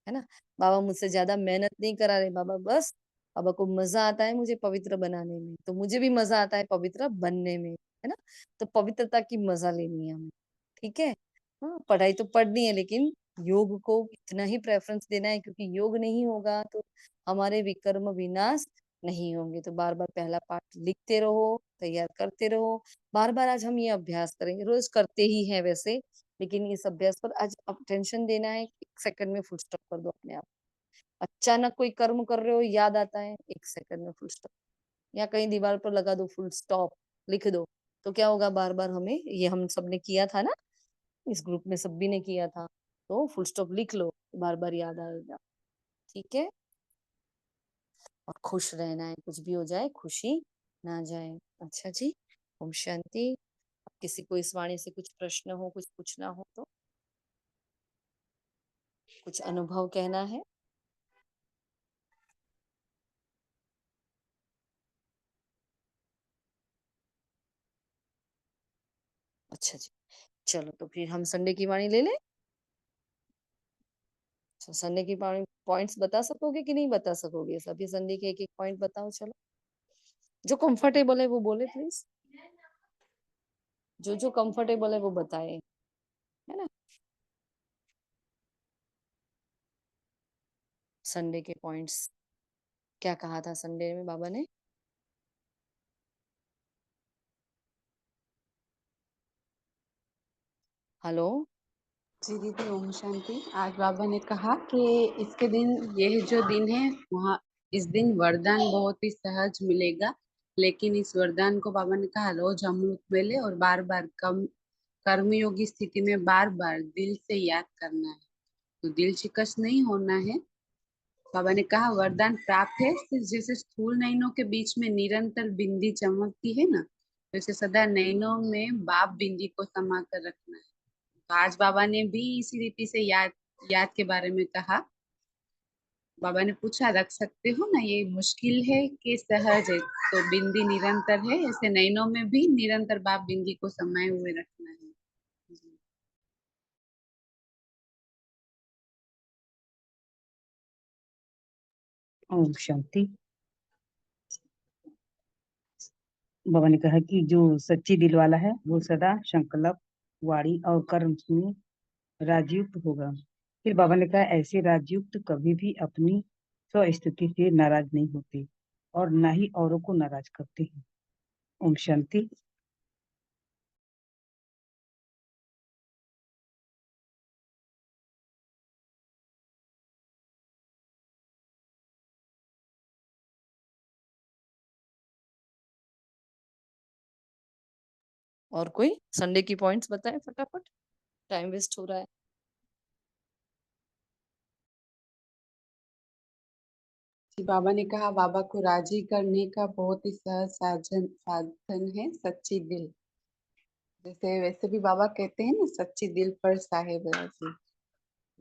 है ना। बाबा मुझसे ज्यादा मेहनत नहीं करा रहे, बाबा बस बाबा को मजा आता है मुझे पवित्र बनाने में, तो मुझे भी मजा आता है पवित्र बनने में, है ना। तो पवित्रता की मजा लेनी है हमें। ठीक है। हाँ, पढ़ाई तो पढ़नी है, लेकिन योग को इतना ही प्रेफरेंस देना है, क्योंकि योग नहीं होगा तो हमारे विकर्म विनाश नहीं होंगे। तो बार बार पहला पाठ लिखते रहो, तैयार करते रहो। बार बार आज हम ये अभ्यास करेंगे, रोज करते ही हैं वैसे, लेकिन इस अभ्यास पर आज अब टेंशन देना है, 1 सेकंड में फुल स्टॉप कर दो अपने आप। अचानक कोई कर्म कर रहे हो, याद आता है, 1 सेकंड में फुल स्टॉप, या कहीं दीवार पर लगा दो फुल स्टॉप, लिख दो। तो क्या होगा, बार बार हमें, ये हम सब ने किया था ना, इस ग्रुप में सभी ने किया था, तो फुल स्टॉप लिख लो, बार बार याद आएगा। ठीक है। और खुश रहना है, कुछ भी हो जाए खुशी ना जाए। अच्छा जी, ओम शांति। किसी को इस वाणी से कुछ प्रश्न हो, कुछ पूछना हो तो, कुछ अनुभव कहना है। अच्छा जी, चलो तो फिर हम संडे की वाणी ले लें। तो संडे की वाणी पॉइंट्स बता सकोगे कि नहीं बता सकोगे, सभी संडे के एक एक पॉइंट बताओ। चलो, जो कंफर्टेबल है वो बोले प्लीज, जो जो कंफर्टेबल है वो बताए, है ना। संडे के पॉइंट्स, क्या कहा था संडे में बाबा ने। हेलो। जी दीदी ओम शांति। आज बाबा ने कहा कि इसके दिन, यह जो दिन है वहाँ, इस दिन वरदान बहुत ही सहज मिलेगा, लेकिन इस वरदान को बाबा ने कहा रोज हम लोग मिले और बार बार कम कर्मयोगी स्थिति में बार बार दिल से याद करना है, तो दिल शिकस्त नहीं होना है। बाबा ने कहा वरदान प्राप्त है, जैसे स्थूल नयनों के बीच में निरंतर बिंदी चमकती है ना, वैसे सदा नयनों में बाप बिंदी को समा कर रखना है। तो आज बाबा ने भी इसी रीति से याद याद के बारे में कहा। बाबा ने पूछा रख सकते हो ना, ये मुश्किल है कि सहज है, तो बिंदी निरंतर है, ऐसे नैनों में भी निरंतर बाप बिंदी को समाये हुए रखना है। जी। ओम शांति। बाबा ने कहा कि जो सच्ची दिल वाला है वो सदा संकल्प, वाणी और कर्म में राजयुक्त होगा। फिर बाबा ने कहा ऐसे राजयुक्त कभी भी अपनी स्वस्थिति से नाराज नहीं होते और ना ही औरों को नाराज करते हैं। ओम शांति। और कोई संडे की पॉइंट्स बताएं फटाफट, टाइम वेस्ट हो रहा है। जी, बाबा ने कहा बाबा को राजी करने का बहुत ही सहज साधन है सच्ची दिल। जैसे वैसे भी बाबा कहते हैं ना, सच्ची दिल पर साहेब राजी।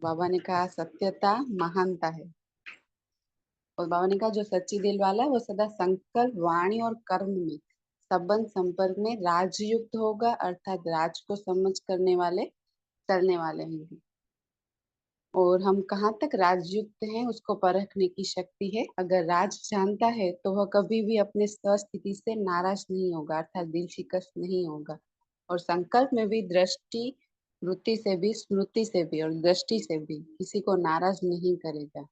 बाबा ने कहा सत्यता महानता है। और बाबा ने कहा जो सच्ची दिल वाला है वो सदा संकल्प, वाणी और कर्म में, संबंध संपर्क में राजयुक्त होगा, अर्थात राज को समझ करने वाले, चलने वाले होंगे। और हम कहाँ तक राजयुक्त हैं उसको परखने की शक्ति है। अगर राज जानता है तो वह कभी भी अपने स्थिति से नाराज नहीं होगा, अर्थात दिल शिकस्त नहीं होगा। और संकल्प में भी दृष्टि, वृत्ति से भी, स्मृति से भी और दृष्टि से भी किसी को नाराज नहीं करेगा,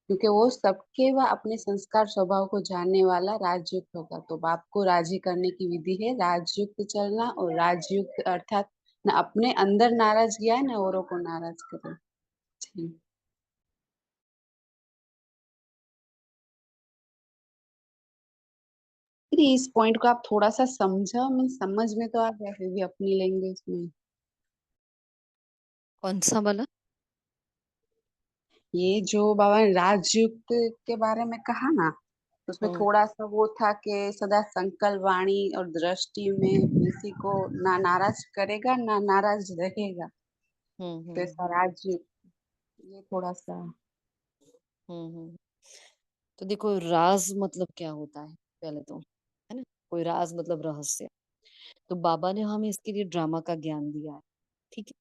क्योंकि वो सबके व अपने संस्कार स्वभाव को जानने वाला राजयुक्त होगा। तो बाप को राजी करने की विधि है राजयुक्त चलना, और राजयुक्त अर्थात न अपने अंदर नाराज गया है न औरों को नाराज करे। जी। फिर इस पॉइंट को आप थोड़ा सा समझा, मैं समझ में तो आ गया, फिर भी अपनी लैंग्वेज में। कौन सा वाला? ये जो बाबा ने राजयुक्त के बारे में कहा ना, तो उसमें थोड़ा सा वो था कि सदा संकल्प, वाणी और दृष्टि में किसी को ना नाराज करेगा ना नाराज रहेगा। तो ऐसा राजयुक्त, ये थोड़ा सा। हम्म। तो देखो, राज मतलब क्या होता है पहले तो, है ना? कोई राज मतलब रहस्य। तो बाबा ने हमें इसके लिए ड्रामा का ज्ञान दिया है, ठीक है?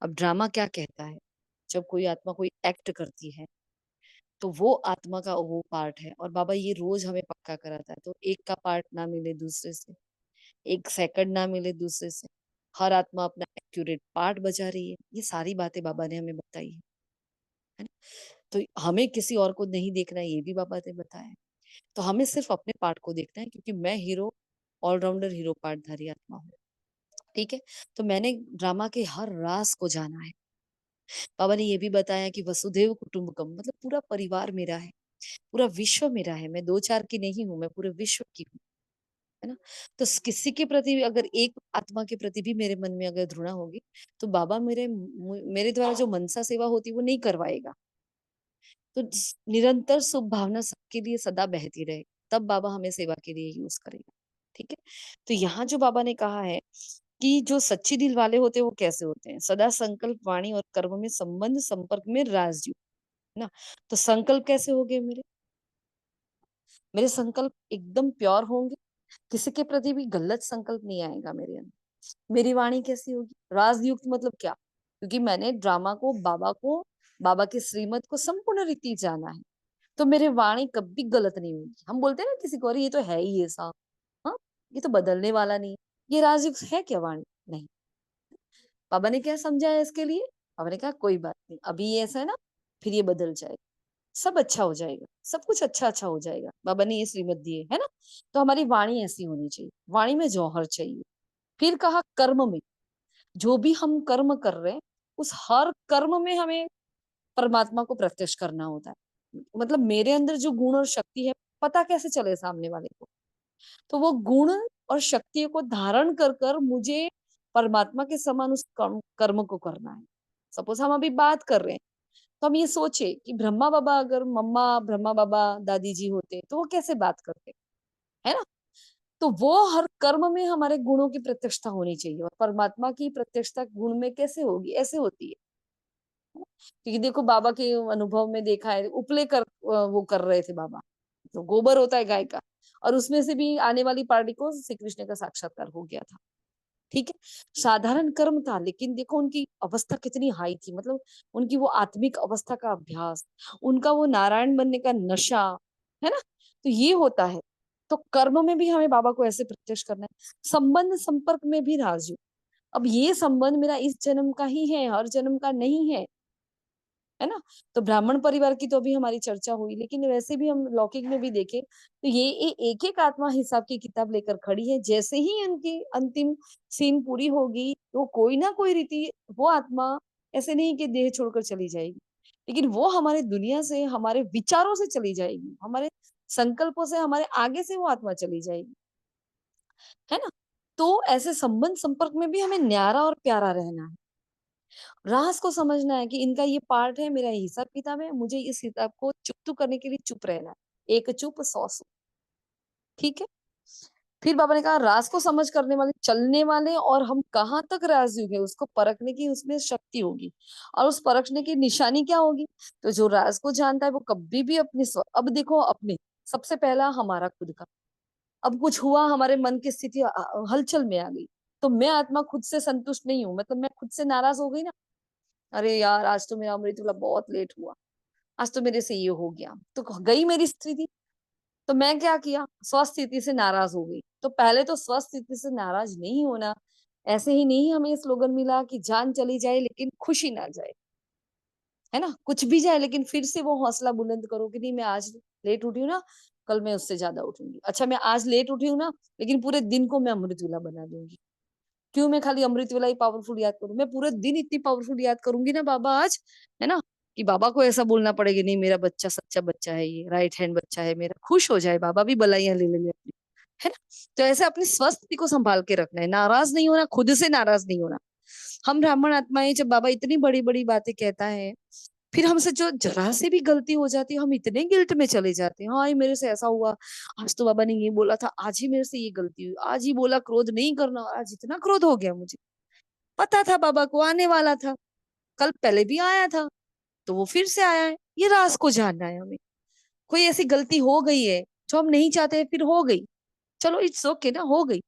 अब ड्रामा क्या कहता है? जब कोई आत्मा कोई एक्ट करती है तो वो आत्मा का वो पार्ट है, और बाबा ये रोज हमें पक्का कराता है। तो एक का पार्ट ना मिले दूसरे से, एक सेकंड ना मिले दूसरे से, हर आत्मा अपना एक्यूरेट पार्ट बजा रही है। ये सारी बातें बाबा ने हमें बताई है ना? तो हमें किसी और को नहीं देखना है, ये भी बाबा ने बताया है। तो हमें सिर्फ अपने पार्ट को देखना है, क्योंकि मैं हीरो, ऑलराउंडर हीरो पार्टधारी आत्मा हूँ, ठीक है? तो मैंने ड्रामा के हर राज को जाना है। बाबा ने ये भी बताया कि वसुधैव कुटुंबकम, मतलब पूरा परिवार मेरा है, पूरा विश्व मेरा है। मैं दो चार की नहीं हूँ, मैं पूरे विश्व की हूँ, है ना? तो किसी के प्रति भी, अगर एक आत्मा के प्रति भी मेरे मन में अगर घृणा होगी, तो बाबा मेरे द्वारा जो मनसा सेवा होती है वो नहीं करवाएगा। तो निरंतर शुभ भावना सबके लिए सदा बहती रहे, तब बाबा हमें सेवा के लिए यूज करेगा, ठीक है? तो यहाँ जो बाबा ने कहा है कि जो सच्ची दिल वाले होते हैं वो कैसे होते हैं? सदा संकल्प, वाणी और कर्म में संबंध संपर्क में राजयोग, है ना? तो संकल्प कैसे हो गए मेरे संकल्प एकदम प्योर होंगे, किसी के प्रति भी गलत संकल्प नहीं आएगा मेरे अंदर। मेरी वाणी कैसी होगी? राजयुक्त मतलब क्या? क्योंकि मैंने ड्रामा को बाबा के श्रीमत को संपूर्ण रीति जाना है, तो मेरे वाणी कभी गलत नहीं होगी। हम बोलते हैं ना किसी को, अरे ये तो है ही ऐसा, हाँ, ये तो बदलने वाला नहीं है, ये राजयुक्त है क्या वाणी? नहीं। बाबा ने क्या समझाया इसके लिए? बाबा ने कहा कोई बात नहीं, अभी ये ऐसा है ना, फिर ये बदल जाएगा, सब अच्छा हो जाएगा, सब कुछ अच्छा अच्छा हो जाएगा। बाबा ने ये श्रीमत दिए है ना। तो हमारी वाणी ऐसी होनी चाहिए, वाणी में जौहर चाहिए। फिर कहा कर्म में, जो भी हम कर्म कर रहे हैं उस हर कर्म में हमें परमात्मा को प्रत्यक्ष करना होता है। मतलब मेरे अंदर जो गुण और शक्ति है, पता कैसे चले सामने वाले को? तो वो गुण और शक्तियों को धारण कर कर मुझे परमात्मा के समान उस कर्म को करना है। सपोज हम अभी बात कर रहे हैं, तो हम ये सोचे कि ब्रह्मा बाबा, अगर मम्मा ब्रह्मा बाबा दादी जी होते तो वो कैसे बात करते, है ना? तो वो हर कर्म में हमारे गुणों की प्रत्यक्षता होनी चाहिए, और परमात्मा की प्रत्यक्षता गुण में कैसे होगी? ऐसे होती है। क्योंकि देखो, बाबा के अनुभव में देखा है, उपले वो कर रहे थे बाबा, तो गोबर होता है गाय का, और उसमें से भी आने वाली पार्टी को श्री कृष्ण का साक्षात्कार हो गया था, ठीक है? साधारण कर्म था, लेकिन देखो उनकी अवस्था कितनी हाई थी, मतलब उनकी वो आत्मिक अवस्था का अभ्यास, उनका वो नारायण बनने का नशा, है ना? तो ये होता है। तो कर्म में भी हमें बाबा को ऐसे प्रत्यक्ष करना है। संबंध संपर्क में भी राजयोग। अब ये संबंध मेरा इस जन्म का ही है, हर जन्म का नहीं है ना? तो ब्राह्मण परिवार की तो अभी हमारी चर्चा हुई, लेकिन वैसे भी हम लौकिक में भी देखें तो ये एक एक आत्मा हिसाब की किताब लेकर खड़ी है। जैसे ही उनकी अंतिम सीन पूरी होगी तो कोई ना कोई रीति, वो आत्मा ऐसे नहीं कि देह छोड़कर चली जाएगी, लेकिन वो हमारे दुनिया से, हमारे विचारों से चली जाएगी, हमारे संकल्पों से, हमारे आगे से वो आत्मा चली जाएगी, है ना? तो ऐसे संबंध संपर्क में भी हमें न्यारा और प्यारा रहना है। रास को समझना है कि इनका ये पार्ट है, मेरा हिसाब किताब है, मुझे इस हिसाब को चुप करने के लिए चुप रहना है। एक चुप 100 सुप। ठीक है। फिर बाबा ने कहा राज को समझ करने वाले चलने वाले, और हम कहाँ तक राजयोग है उसको परखने की उसमें शक्ति होगी। और उस परखने की निशानी क्या होगी? तो जो राज को जानता है वो कभी भी अपनी अब देखो, अपने सबसे पहला हमारा खुद का। अब कुछ हुआ, हमारे मन की स्थिति हलचल में आ गई, तो मैं आत्मा खुद से संतुष्ट नहीं हूं, मतलब मैं खुद से नाराज हो गई ना। अरे यार, आज तो मेरा अमृत वाला बहुत लेट हुआ, आज तो मेरे से ये हो गया, तो गई मेरी स्थिति। तो मैं क्या किया? स्वस्थ स्थिति से नाराज हो गई। तो पहले तो स्वस्थ स्थिति से नाराज नहीं होना। ऐसे ही नहीं हमें स्लोगन मिला कि जान चली जाए लेकिन खुशी ना जाए, है ना? कुछ भी जाए लेकिन फिर से वो हौसला बुलंद करो कि नहीं, मैं आज लेट उठी हूँ ना, कल मैं उससे ज्यादा उठूंगी। अच्छा, मैं आज लेट उठी हूँ ना, लेकिन पूरे दिन को मैं अमृतवेला बना दूंगी। क्यों मैं खाली अमृतवेला ही पावरफुल याद करूं? मैं पूरे दिन इतनी पावरफुल याद करूंगी ना बाबा आज, है ना, कि बाबा को ऐसा बोलना पड़ेगा, नहीं मेरा बच्चा सच्चा बच्चा है, ये राइट हैंड बच्चा है मेरा, खुश हो जाए बाबा भी बलाइयां ले ले अपनी, है ना। तो ऐसे अपनी स्वस्थ को संभाल के रखना है, नाराज नहीं होना, खुद से नाराज नहीं होना। हम ब्राह्मण आत्माएं, जब बाबा इतनी बड़ी बड़ी बातें कहता है, फिर हमसे जो जरा से भी गलती हो जाती है, हम इतने गिल्ट में चले जाते हैं। हाँ, ये मेरे से ऐसा हुआ, आज तो बाबा ने ये बोला था, आज ही मेरे से ये गलती हुई, आज ही बोला क्रोध नहीं करना, और आज इतना क्रोध हो गया मुझे। पता था बाबा को आने वाला था, कल पहले भी आया था, तो वो फिर से आया है। ये राज को जानना है हमें। कोई ऐसी गलती हो गई है जो हम नहीं चाहते, फिर हो गई, चलो इट्स ओके ना, हो गई।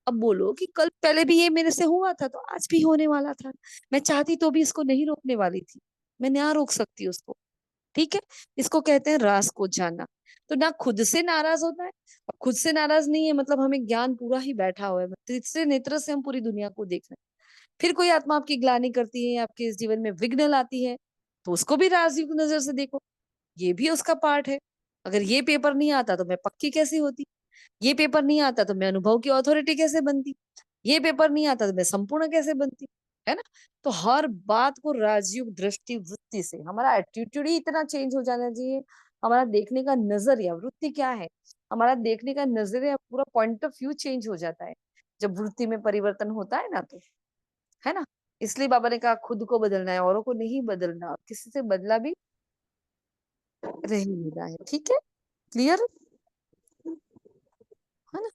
अब बोलो कि कल पहले भी ये मेरे से हुआ था, तो आज भी होने वाला था, मैं चाहती तो भी इसको नहीं रोकने वाली थी, मैं ना रोक सकती उसको। ठीक है। इसको कहते हैं रास को जानना। तो ना खुद से नाराज होता है, और खुद से नाराज नहीं है मतलब हमें ज्ञान पूरा ही बैठा हुआ है, तीसरे नेत्र से हम पूरी दुनिया को देख रहे हैं। फिर कोई आत्मा आपकी ग्लानि करती है, आपके इस जीवन में विघ्न लाती है, तो उसको भी राजयोग नजर से देखो, ये भी उसका पार्ट है। अगर ये पेपर नहीं आता तो मैं पक्की कैसी होती? ये पेपर नहीं आता तो मैं अनुभव की अथॉरिटी कैसे बनती? ये पेपर नहीं आता तो मैं संपूर्ण कैसे बनती? है ना। तो हर बात को राजयोग दृष्टि वृत्ति से, हमारा एटीट्यूड ही इतना चेंज हो जाना चाहिए। हमारा देखने का नजरिया, वृत्ति क्या है, हमारा देखने का नजरिया, पूरा पॉइंट ऑफ व्यू चेंज हो जाता है जब वृत्ति में परिवर्तन होता है ना, तो, है ना। इसलिए बाबा ने कहा खुद को बदलना है, औरों को नहीं बदलना, किसी से बदला भी रह नहीं रहा है। ठीक है, क्लियर, है ना।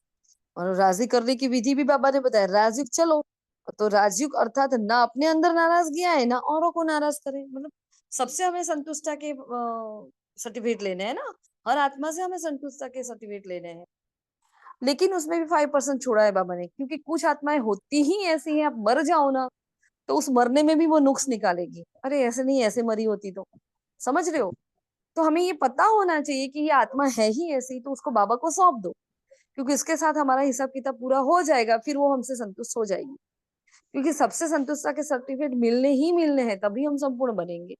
और राजी करने की विधि भी बाबा ने बताया, राजयुग चलो। तो राजयुग अर्थात ना अपने अंदर नाराजगी है, ना औरों को नाराज करे, मतलब सबसे हमें संतुष्टता के सर्टिफिकेट लेने हैं ना, हर आत्मा से हमें संतुष्टता के सर्टिफिकेट लेने हैं। लेकिन उसमें भी 5% छोड़ा है बाबा ने, क्योंकि कुछ आत्माएं होती ही ऐसी हैं, आप मर जाओ ना तो उस मरने में भी वो नुक्स निकालेगी, अरे ऐसे नहीं, ऐसे मरी होती तो, समझ रहे हो। तो हमें ये पता होना चाहिए कि ये आत्मा है ही ऐसी, तो उसको बाबा को सौंप दो, क्योंकि इसके साथ हमारा हिसाब किताब पूरा हो जाएगा, फिर वो हमसे संतुष्ट हो जाएगी। क्योंकि सबसे संतुष्टता के सर्टिफिकेट मिलने ही मिलने हैं, तभी हम संपूर्ण बनेंगे।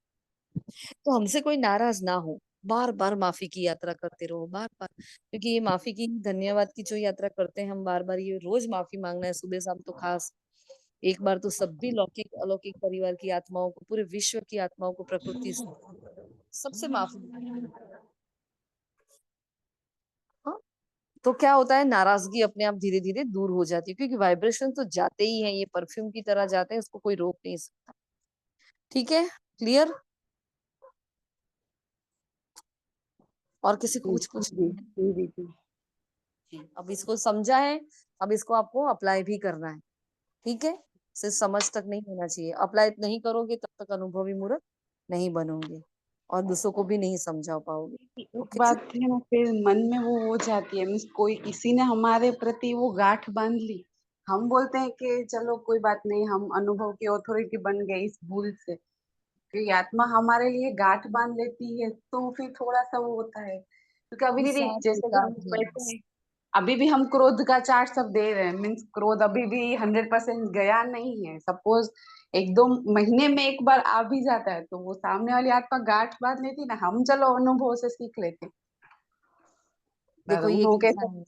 तो हमसे कोई नाराज ना हो, बार बार माफी की यात्रा करते रहो, बार बार, क्योंकि ये माफी की, धन्यवाद की जो यात्रा करते हैं हम बार बार, ये रोज माफी मांगना है, सुबह शाम तो खास। एक बार तो सभी लौकिक अलौकिक परिवार की आत्माओं को, पूरे विश्व की आत्माओं को, प्रकृति से, सबसे माफी मांगनी है। हाँ? तो क्या होता है, नाराजगी अपने आप धीरे धीरे दूर हो जाती है, क्योंकि वाइब्रेशन तो जाते ही हैं, ये परफ्यूम की तरह जाते हैं, इसको कोई रोक नहीं सकता। ठीक है, क्लियर। और किसी को कुछ पूछना है? अब इसको समझा है, अब इसको आपको अप्लाई भी करना है। ठीक है, सिर्फ समझ तक नहीं होना चाहिए, अप्लाई नहीं करोगे तब तक अनुभवी मूर्ख नहीं बनोगे, और दूसरों को भी नहीं समझा पाओगे। एक ओके जी। बात है ना, फिर मन में वो हो जाती है, मीन्स कोई किसी ने हमारे प्रति वो गांठ बांध ली, हम बोलते हैं कि चलो कोई बात नहीं, हम अनुभव की अथॉरिटी बन गए इस भूल से, कि आत्मा हमारे लिए गांठ बांध लेती है, तो फिर थोड़ा सा वो होता है। क्योंकि अभी ये दीदी साथ जैसे कि विकास हम है। बैठे हैं, अभी भी हम क्रोध का चार्ट सब दे रहे हैं, मीन्स क्रोध अभी भी 100% गया नहीं है। सपोज 1-2 महीने में एक बार आ भी जाता है, तो वो सामने वाली आत्मा गांठ बांध लेती ना, हम चलो अनुभव से सीख लेते। देखो ये अनुभव के कैसा है,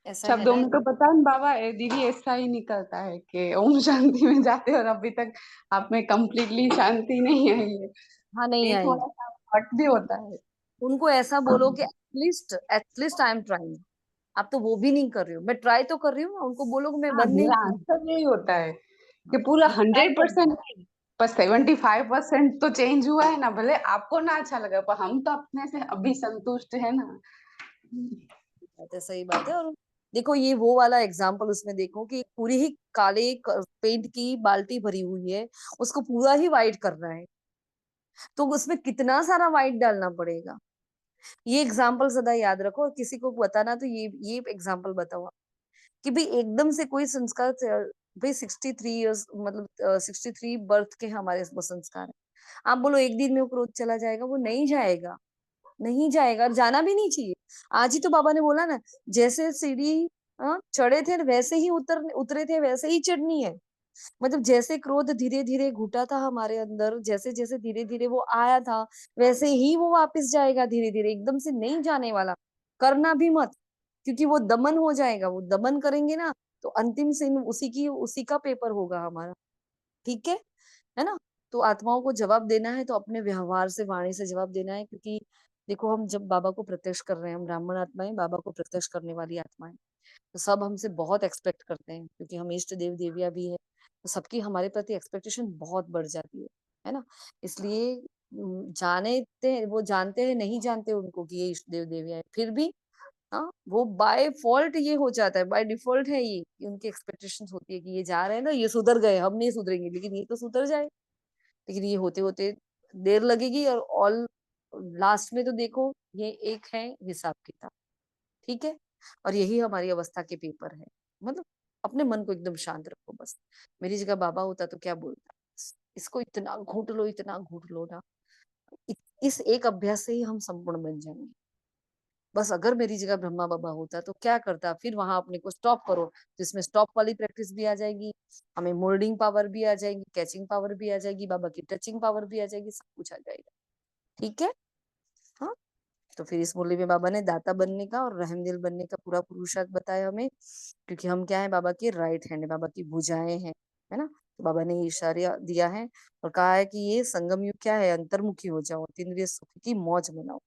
ऐसा है शब्दों ना, में तो पता है बाबा, दीदी ऐसा ही निकलता है कि ओम शांति में जाते और अभी तक आप में कंप्लीटली शांति नहीं आई है, हाँ नहीं ये आई। थोड़ा सा हट भी होता है। उनको ऐसा बोलो कि एटलीस्ट आई एम ट्राइंग, आप तो वो भी नहीं कर रहे हो। मैं ट्राई तो कर रही हूँ ना, उनको बोलो कि मैं हाँ, बंद नहीं मेरा कर आंसर यही होता है कि पूरा मुझे try करना 100% नहीं, पर 75% तो चेंज हुआ है ना। भले आपको ना अच्छा लगा, पर हम तो अपने से अभी संतुष्ट है ना। बात है, सही बात है। और देखो ये वो वाला एग्जाम्पल उसमें देखो कि पूरी ही काले पेंट की बाल्टी भरी हुई है, उसको पूरा ही वाइट करना है, तो उसमें कितना सारा वाइट डालना पड़ेगा। ये एग्जाम्पल सदा याद रखो, और किसी को बताना तो ये एग्जाम्पल बताओ कि भाई एकदम से कोई संस्कार, भाई 63 इयर्स मतलब 63 बर्थ के हमारे वो संस्कार है। आप बोलो एक दिन में वो क्रोध चला जाएगा, वो नहीं जाएगा, नहीं जाएगा, और जाना भी नहीं चाहिए। आज ही तो बाबा ने बोला ना, जैसे सीढ़ी चढ़े थे वैसे ही उतरे थे, वैसे ही चढ़नी है। मतलब जैसे क्रोध धीरे धीरे घुटा था हमारे अंदर, जैसे जैसे धीरे धीरे वो आया था, वैसे ही वो वापस जाएगा धीरे धीरे, एकदम से नहीं जाने वाला। करना भी मत, क्योंकि वो दमन हो जाएगा। वो दमन करेंगे ना, तो अंतिम sin उसी का पेपर होगा हमारा। ठीक है ना। तो आत्माओं को जवाब देना है तो अपने व्यवहार से, वाणी से जवाब देना है। क्योंकि देखो हम जब बाबा को प्रत्यक्ष कर रहे हैं, हम ब्राह्मण आत्माएं, बाबा को प्रत्यक्ष करने वाली आत्माएं, तो सब हमसे बहुत एक्सपेक्ट करते हैं, क्योंकि हम इष्ट देव देविया भी है, तो सबकी हमारे प्रति एक्सपेक्टेशन बहुत बढ़ जाती है ना। इसलिए वो जानते हैं, नहीं जानते उनको कि ये इष्ट देव देविया है, फिर भी वो बाय फॉल्ट ये हो जाता है, बाय डिफॉल्ट है ये कि उनकी एक्सपेक्टेशंस होती है कि ये जा रहे हैं ना, ये सुधर गए, हम नहीं सुधरेंगे, लेकिन ये तो सुधर जाए। लेकिन ये होते होते देर लगेगी, और ऑल लास्ट में तो देखो ये एक है हिसाब किताब। ठीक है। और यही हमारी अवस्था के पेपर है। मतलब अपने मन को एकदम शांत रखो बस। मेरी जगह बाबा होता तो क्या बोलता, इसको इतना घूट लो, इतना घूट लो ना। इस एक अभ्यास से ही हम संपूर्ण बन जाएंगे। बस अगर मेरी जगह ब्रह्मा बाबा होता तो क्या करता, फिर वहां अपने को स्टॉप करो, तो इसमें स्टॉप वाली प्रैक्टिस भी आ जाएगी, हमें मोल्डिंग पावर भी आ जाएगी, कैचिंग पावर भी आ जाएगी, बाबा की टचिंग पावर भी आ जाएगी, सब कुछ आ जाएगा। ठीक है। हाँ, तो फिर इस मुरली में बाबा ने दाता बनने का और रहमदिल बनने का पूरा पुरुषार्थ बताया हमें, क्योंकि हम क्या है, बाबा की राइट हैंड है, बाबा की भुजाएं हैं, है ना। तो बाबा ने इशारा दिया है और कहा है कि ये संगम युग क्या है, अंतर्मुखी हो जाओ, तीन्द्रिय सुख की मौज मनाओ,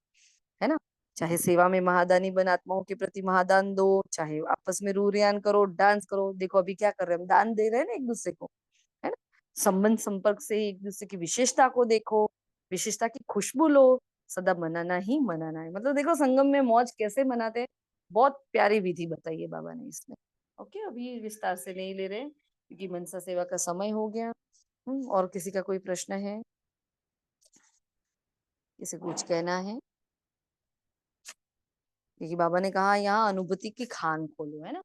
है ना। चाहे सेवा में महादानी बन, आत्माओं के प्रति महादान दो, चाहे आपस में रूरियान करो, डांस करो। देखो अभी क्या कर रहे हैं हम, दान दे रहे हैं ना एक दूसरे को, है ना। संबंध संपर्क से एक दूसरे की विशेषता को देखो, विशेषता की खुशबू लो, सदा मनाना ही मनाना है। मतलब देखो संगम में मौज कैसे मनाते हैं, बहुत प्यारी विधि बताई है बाबा ने इसमें। ओके, अभी विस्तार से नहीं ले रहे क्योंकि मनसा सेवा का समय हो गया। और किसी का कोई प्रश्न है, किसी को कुछ कहना है? क्योंकि बाबा ने कहा यहाँ अनुभूति की खान खोलो, है ना।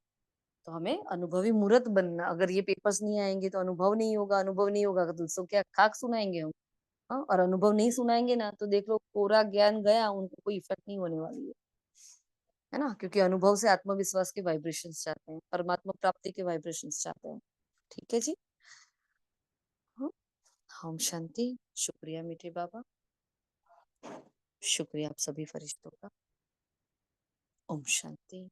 तो हमें अनुभवी मूर्त बनना। अगर ये पेपर्स नहीं आएंगे तो अनुभव नहीं होगा, अनुभव नहीं होगा तो दूसरों क्या खाक सुनाएंगे हम। हाँ, और अनुभव नहीं सुनाएंगे ना, तो देख लो पूरा ज्ञान गया, उनको कोई इफेक्ट नहीं होने वाली है ना। क्योंकि अनुभव से आत्मविश्वास के वाइब्रेशंस चाहते हैं, परमात्मा प्राप्ति के वाइब्रेशंस चाहते हैं। ठीक है जी। हाँ, हम शांति। शुक्रिया मीठे बाबा, शुक्रिया आप सभी फरिश्तों का। ओम शांति।